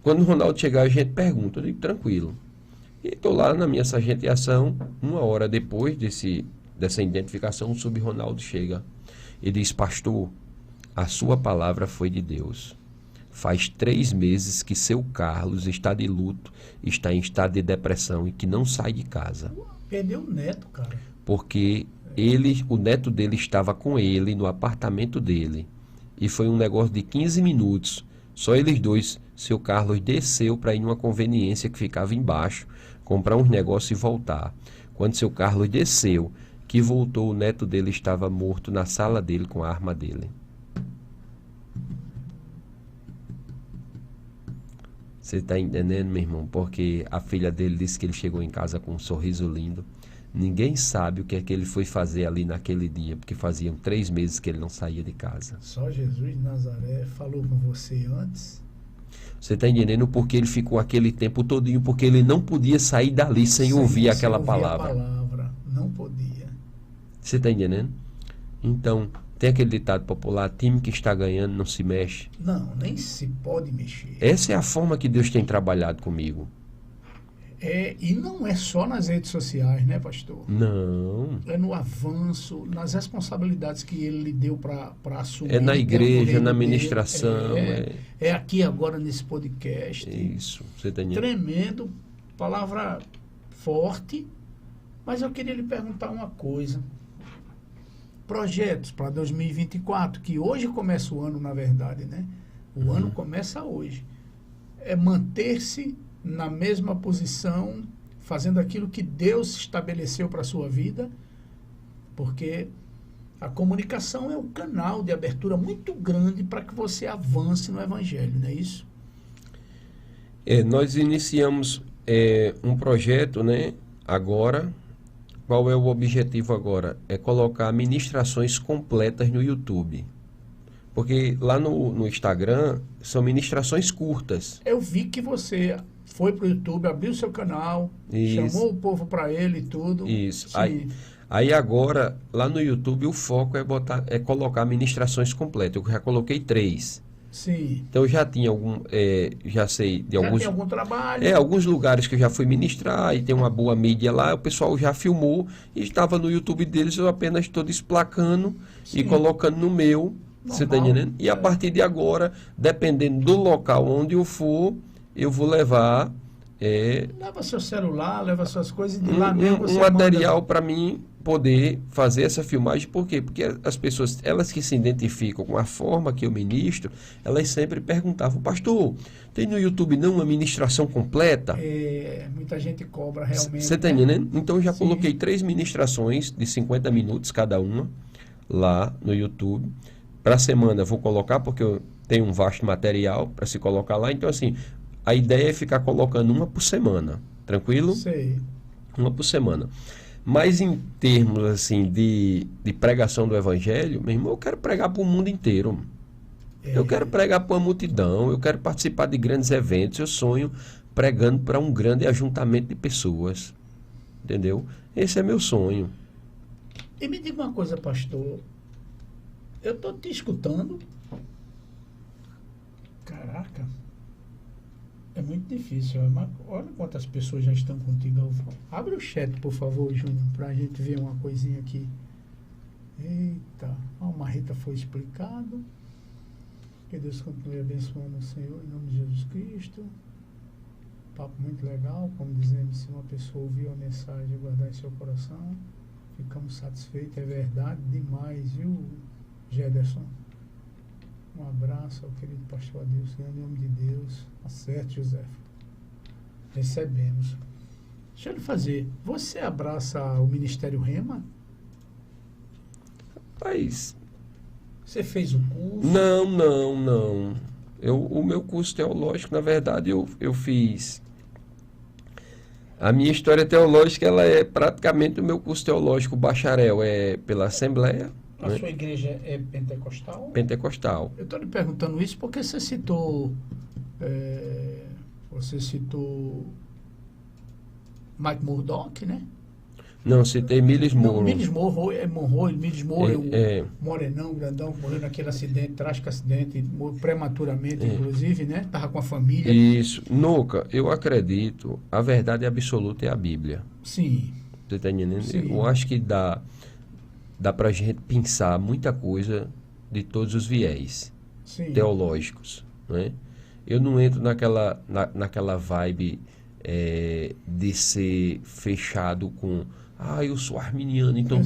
Quando o Ronaldo chegar, a gente pergunta. Eu digo: tranquilo. E estou lá na minha sargenteação. 1 hora depois dessa identificação, o Sub-Ronaldo chega e diz: pastor, a sua palavra foi de Deus. Faz 3 meses que seu Carlos está de luto, está em estado de depressão e que não sai de casa.
Perdeu o neto, cara.
Porque o neto dele estava com ele no apartamento dele. E foi um negócio de 15 minutos. Só eles dois. Seu Carlos desceu para ir numa conveniência que ficava embaixo, comprar uns negócios e voltar. Quando seu Carlos desceu, que voltou, o neto dele estava morto na sala dele com a arma dele. Você está entendendo, meu irmão? Porque a filha dele disse que ele chegou em casa com um sorriso lindo. Ninguém sabe o que é que ele foi fazer ali naquele dia, porque faziam 3 meses que ele não saía de casa.
Só Jesus de Nazaré falou com você antes?
Você está entendendo porque ele ficou aquele tempo todinho, porque ele não podia sair dali sem ouvir aquela palavra.
Não podia.
Você está entendendo? Então, tem aquele ditado popular: time que está ganhando não se mexe.
Não, nem se pode mexer.
Essa é a forma que Deus tem trabalhado comigo.
E não é só nas redes sociais, né, pastor?
Não.
É no avanço, nas responsabilidades que ele lhe deu para assumir.
É na igreja, na ministração.
É aqui agora nesse podcast.
Isso, você está entendendo?
Tremendo, palavra forte. Mas eu queria lhe perguntar uma coisa. Projetos para 2024, que hoje começa o ano, na verdade, né? O ano começa hoje. É manter-se na mesma posição, fazendo aquilo que Deus estabeleceu para a sua vida, porque a comunicação é um canal de abertura muito grande para que você avance no Evangelho, não é isso?
Nós iniciamos um projeto, né, agora. Qual é o objetivo agora? É colocar ministrações completas no YouTube. Porque lá no Instagram são ministrações curtas.
Eu vi que você foi para o YouTube, abriu seu canal, chamou o povo para ele e tudo.
Isso. Aí agora, lá no YouTube, o foco é colocar ministrações completas. Eu já coloquei 3.
Sim.
Então eu já tinha já sei de alguns...
tem algum trabalho?
Alguns lugares que eu já fui ministrar e tem uma boa mídia lá, o pessoal já filmou e estava no YouTube deles, eu apenas estou desplacando e colocando no meu, você está entendendo? E a partir de agora, dependendo do local onde eu for, eu vou levar...
leva seu celular, leva suas coisas e de lá mesmo você
um material para mim poder fazer essa filmagem. Por quê? Porque as pessoas, elas que se identificam com a forma que eu ministro, elas sempre perguntavam: pastor, tem no YouTube não uma ministração completa?
Muita gente cobra realmente.
Você está entendendo? Então eu já coloquei 3 ministrações de 50 minutos cada uma lá no YouTube. Para a semana eu vou colocar, porque eu tenho um vasto material para se colocar lá. Então assim, a ideia é ficar colocando uma por semana, tranquilo?
Sei.
Uma por semana. Mas em termos assim de pregação do Evangelho, meu irmão, eu quero pregar para o mundo inteiro. Eu quero pregar para uma multidão, eu quero participar de grandes eventos, eu sonho pregando para um grande ajuntamento de pessoas. Entendeu? Esse é meu sonho.
E me diga uma coisa, pastor. Eu estou te escutando. Caraca. É muito difícil. Olha quantas pessoas já estão contigo. Abre o chat, por favor, Júnior, para a gente ver uma coisinha aqui. Eita. A Marreta foi explicado. Que Deus continue abençoando o Senhor, em nome de Jesus Cristo. Papo muito legal. Como dizemos, se uma pessoa ouviu a mensagem e guardar em seu coração, ficamos satisfeitos. É verdade demais, viu, Gederson? Um abraço ao querido pastor Adilson, em nome de Deus. Acerte, José. Recebemos. Deixa eu lhe fazer. Você abraça o Ministério Rema?
Rapaz.
Você fez o curso?
Não. O meu curso teológico, na verdade, eu fiz. A minha história teológica, ela é praticamente o meu curso teológico bacharel. É pela Assembleia.
A sua igreja é pentecostal?
Pentecostal.
Eu estou lhe perguntando isso porque você citou Mike Murdock, né?
Não, citei Miles Monroe.
Miles Monroe é o morenão, grandão, que morreu naquele acidente, trágico acidente, prematuramente, inclusive, né? Estava com a família.
Isso. Nuca, eu acredito, a verdade absoluta é a Bíblia.
Sim.
Você está entendendo?
Sim.
Eu acho que dá para a gente pensar muita coisa de todos os viés teológicos, né? Eu não entro naquela vibe de ser fechado com eu sou arminiano, então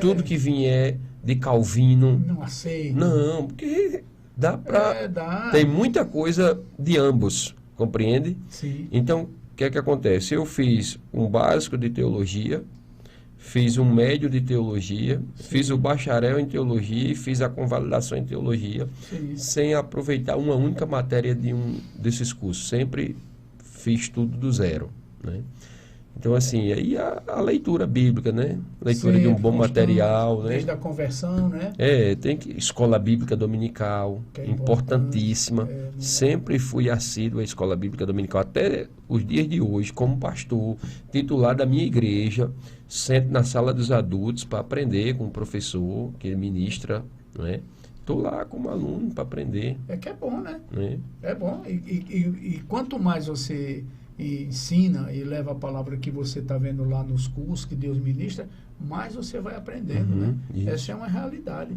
tudo que vier de Calvino
não aceito.
Não, porque dá para tem muita coisa de ambos, compreende?
Sim.
Então, o que é que acontece? Eu fiz um básico de teologia, fiz um médio de teologia, fiz o bacharel em teologia e fiz a convalidação em teologia, sem aproveitar uma única matéria de desses cursos. Sempre fiz tudo do zero, né? Então, assim, aí a leitura bíblica, né? Leitura de um bom material, né?
Desde a conversão, né?
Tem que escola bíblica dominical, importantíssima. Sempre fui assíduo à escola bíblica dominical, até os dias de hoje, como pastor, titular da minha igreja, sento na sala dos adultos para aprender com o professor que ele ministra, né? Estou lá como aluno para aprender.
É que é bom, né? É bom. E quanto mais você ensina e leva a palavra que você está vendo lá nos cursos que Deus ministra, mais você vai aprendendo, né? Isso. Essa é uma realidade.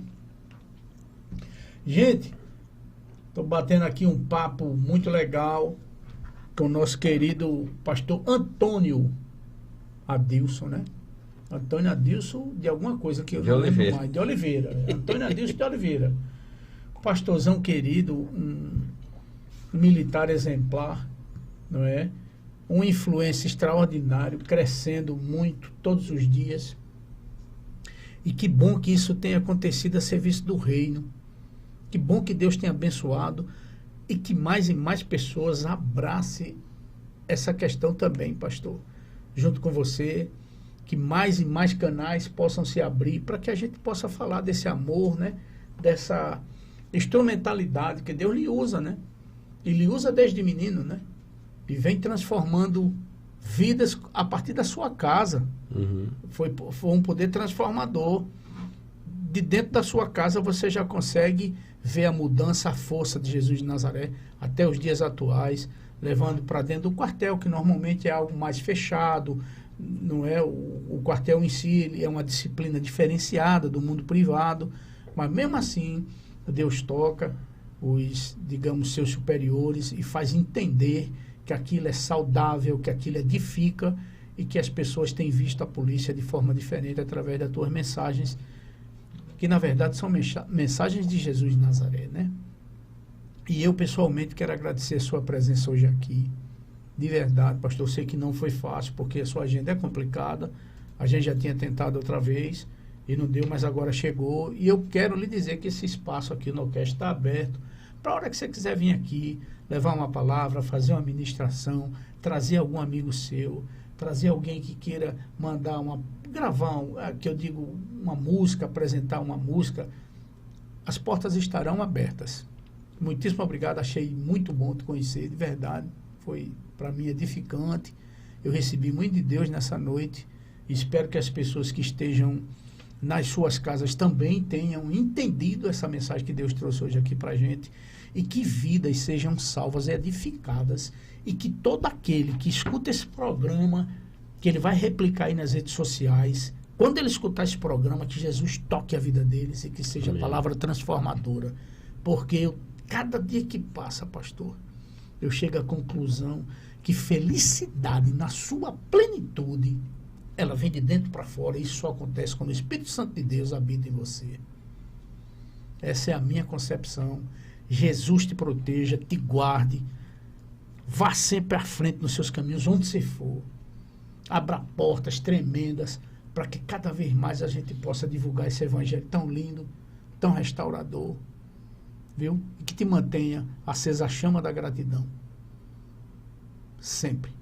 Gente, estou batendo aqui um papo muito legal com o nosso querido pastor Antônio Adilson, né? Antônio Adilson de alguma coisa que eu não lembro mais. De Oliveira. Antônio Adilson de Oliveira. Pastorzão querido, um militar exemplar, não é? Uma influência extraordinária, crescendo muito todos os dias. E que bom que isso tenha acontecido a serviço do reino. Que bom que Deus tenha abençoado e que mais e mais pessoas abracem essa questão também, pastor. Junto com você, que mais e mais canais possam se abrir para que a gente possa falar desse amor, né? Dessa instrumentalidade que Deus lhe usa, né? E lhe usa desde menino, né? E vem transformando vidas a partir da sua casa. Foi um poder transformador. De dentro da sua casa você já consegue ver a mudança, a força de Jesus de Nazaré até os dias atuais, levando para dentro do quartel, que normalmente é algo mais fechado, não é? O quartel em si ele é uma disciplina diferenciada do mundo privado, mas mesmo assim Deus toca digamos, seus superiores e faz entender que aquilo é saudável, que aquilo edifica e que as pessoas têm visto a polícia de forma diferente através das tuas mensagens, que na verdade são mensagens de Jesus de Nazaré, né? E eu pessoalmente quero agradecer a sua presença hoje aqui, de verdade, pastor. Eu sei que não foi fácil, porque a sua agenda é complicada, a gente já tinha tentado outra vez e não deu, mas agora chegou, e eu quero lhe dizer que esse espaço aqui no Nocast está aberto para a hora que você quiser vir aqui, levar uma palavra, fazer uma ministração, trazer algum amigo seu, trazer alguém que queira mandar gravar, que eu digo, uma música, apresentar uma música, as portas estarão abertas. Muitíssimo obrigado, achei muito bom te conhecer, de verdade, foi para mim edificante, eu recebi muito de Deus nessa noite, e espero que as pessoas que estejam nas suas casas também tenham entendido essa mensagem que Deus trouxe hoje aqui para a gente, e que vidas sejam salvas e edificadas, e que todo aquele que escuta esse programa, que ele vai replicar aí nas redes sociais, quando ele escutar esse programa, que Jesus toque a vida deles e que seja a palavra transformadora. Porque cada dia que passa, pastor, eu chego à conclusão que felicidade na sua plenitude, ela vem de dentro para fora, e isso só acontece quando o Espírito Santo de Deus habita em você. Essa é a minha concepção. Jesus te proteja, te guarde, vá sempre à frente nos seus caminhos, onde você for. Abra portas tremendas para que cada vez mais a gente possa divulgar esse evangelho tão lindo, tão restaurador, viu? E que te mantenha acesa a chama da gratidão. Sempre.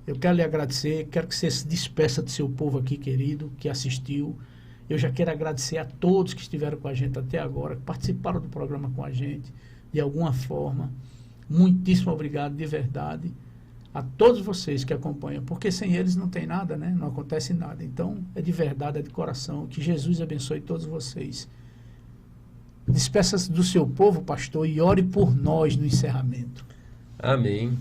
Eu quero lhe agradecer, quero que você se despeça do seu povo aqui, querido, que assistiu. Eu já quero agradecer a todos que estiveram com a gente até agora, que participaram do programa com a gente, de alguma forma. Muitíssimo obrigado, de verdade, a todos vocês que acompanham, porque sem eles não tem nada, né? Não acontece nada. Então, é de verdade, é de coração. Que Jesus abençoe todos vocês. Despeça-se do seu povo, pastor, e ore por nós no encerramento.
Amém.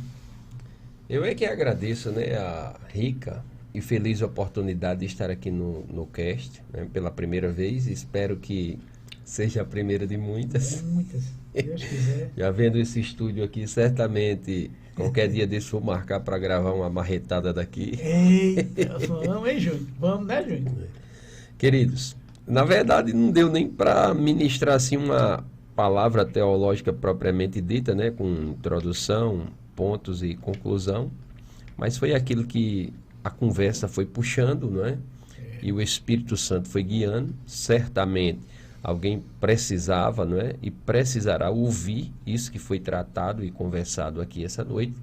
Eu é que agradeço, né, a rica e feliz oportunidade de estar aqui no cast, né, pela primeira vez. Espero que seja a primeira de muitas.
Muitas, se Deus quiser.
Já vendo esse estúdio aqui, certamente qualquer dia desse vou marcar para gravar uma marretada daqui.
Eita, vamos, hein, Júnior? Vamos, né, Júnior?
Queridos, na verdade não deu nem para ministrar assim uma palavra teológica propriamente dita, né, com introdução, pontos e conclusão, mas foi aquilo que a conversa foi puxando, não é? E o Espírito Santo foi guiando. Certamente alguém precisava, não é? E precisará ouvir isso que foi tratado e conversado aqui essa noite.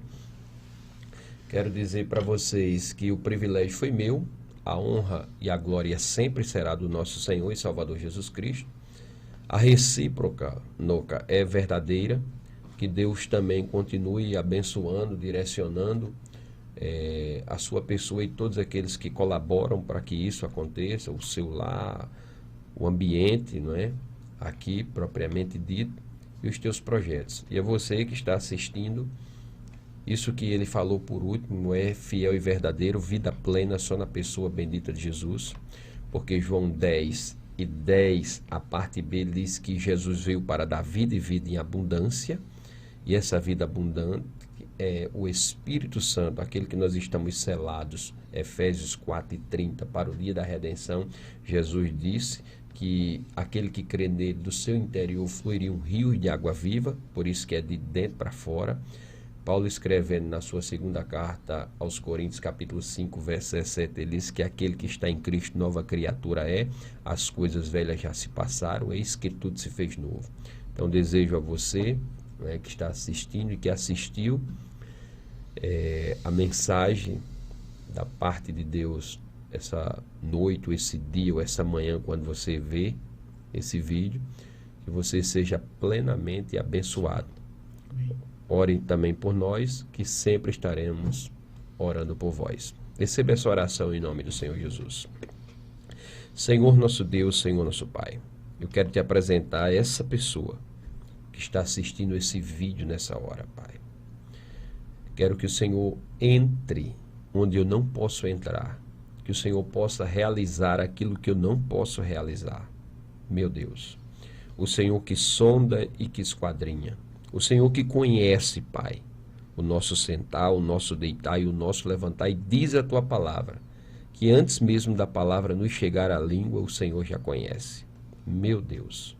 Quero dizer para vocês que o privilégio foi meu, a honra e a glória sempre será do nosso Senhor e Salvador Jesus Cristo. A recíproca, Noca, é verdadeira. Que Deus também continue abençoando, direcionando a sua pessoa e todos aqueles que colaboram para que isso aconteça, o seu lar, o ambiente, não é? Aqui, propriamente dito, e os teus projetos. E é você que está assistindo, isso que ele falou por último é fiel e verdadeiro, vida plena só na pessoa bendita de Jesus, porque João 10:10, a parte B, diz que Jesus veio para dar vida e vida em abundância. E essa vida abundante é o Espírito Santo, aquele que nós estamos selados, Efésios 4:30, para o dia da redenção. Jesus disse que aquele que crê nele, do seu interior fluiria um rio de água viva, por isso que é de dentro para fora. Paulo, escrevendo na sua segunda carta aos Coríntios, capítulo 5, verso 17, ele diz que aquele que está em Cristo, nova criatura é, as coisas velhas já se passaram, eis que tudo se fez novo. Então desejo a você, né, que está assistindo e que assistiu a mensagem da parte de Deus essa noite, ou esse dia, ou essa manhã, quando você vê esse vídeo, que você seja plenamente abençoado. Orem também por nós, que sempre estaremos orando por vós. Receba essa oração em nome do Senhor Jesus. Senhor nosso Deus, Senhor nosso Pai, eu quero te apresentar essa pessoa que está assistindo esse vídeo nessa hora, Pai. Quero que o Senhor entre onde eu não posso entrar, que o Senhor possa realizar aquilo que eu não posso realizar. Meu Deus, o Senhor que sonda e que esquadrinha, o Senhor que conhece, Pai, o nosso sentar, o nosso deitar e o nosso levantar, e diz a tua palavra, que antes mesmo da palavra nos chegar à língua, o Senhor já conhece. Meu Deus,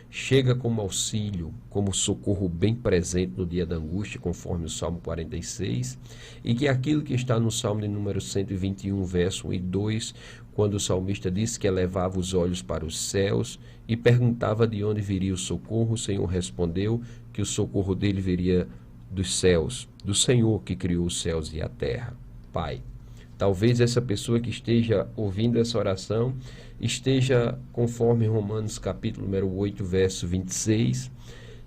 chega como auxílio, como socorro bem presente no dia da angústia, conforme o Salmo 46, e que aquilo que está no Salmo de número 121, verso 1 e 2, quando o salmista disse que elevava os olhos para os céus e perguntava de onde viria o socorro, o Senhor respondeu que o socorro dele viria dos céus, do Senhor que criou os céus e a terra. Pai, talvez essa pessoa que esteja ouvindo essa oração esteja conforme Romanos capítulo número 8, verso 26,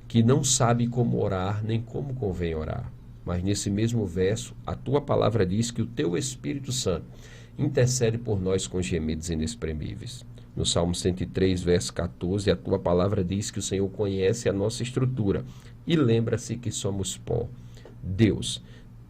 que não sabe como orar, nem como convém orar. Mas nesse mesmo verso, a tua palavra diz que o teu Espírito Santo intercede por nós com gemidos inexprimíveis. No Salmo 103, verso 14, a tua palavra diz que o Senhor conhece a nossa estrutura e lembra-se que somos pó. Deus,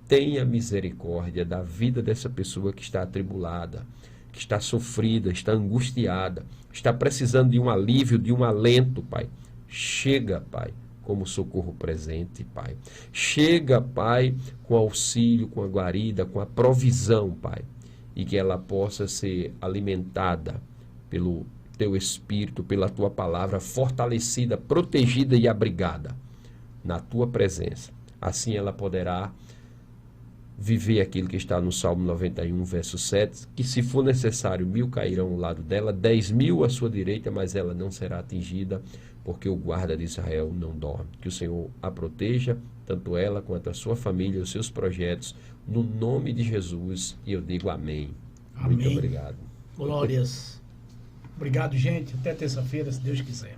tenha misericórdia da vida dessa pessoa que está atribulada, que está sofrida, está angustiada, está precisando de um alívio, de um alento, Pai. Chega, Pai, como socorro presente, Pai. Chega, Pai, com auxílio, com a guarida, com a provisão, Pai. E que ela possa ser alimentada pelo Teu Espírito, pela Tua palavra, fortalecida, protegida e abrigada na Tua presença. Assim ela poderá viver aquilo que está no Salmo 91, verso 7, que se for necessário 1.000 cairão ao lado dela, 10.000 à sua direita, mas ela não será atingida, porque o guarda de Israel não dorme. Que o Senhor a proteja, tanto ela quanto a sua família, os seus projetos, no nome de Jesus, e eu digo amém.
Amém.
Muito obrigado.
Glórias. Obrigado, gente. Até terça-feira, se Deus quiser.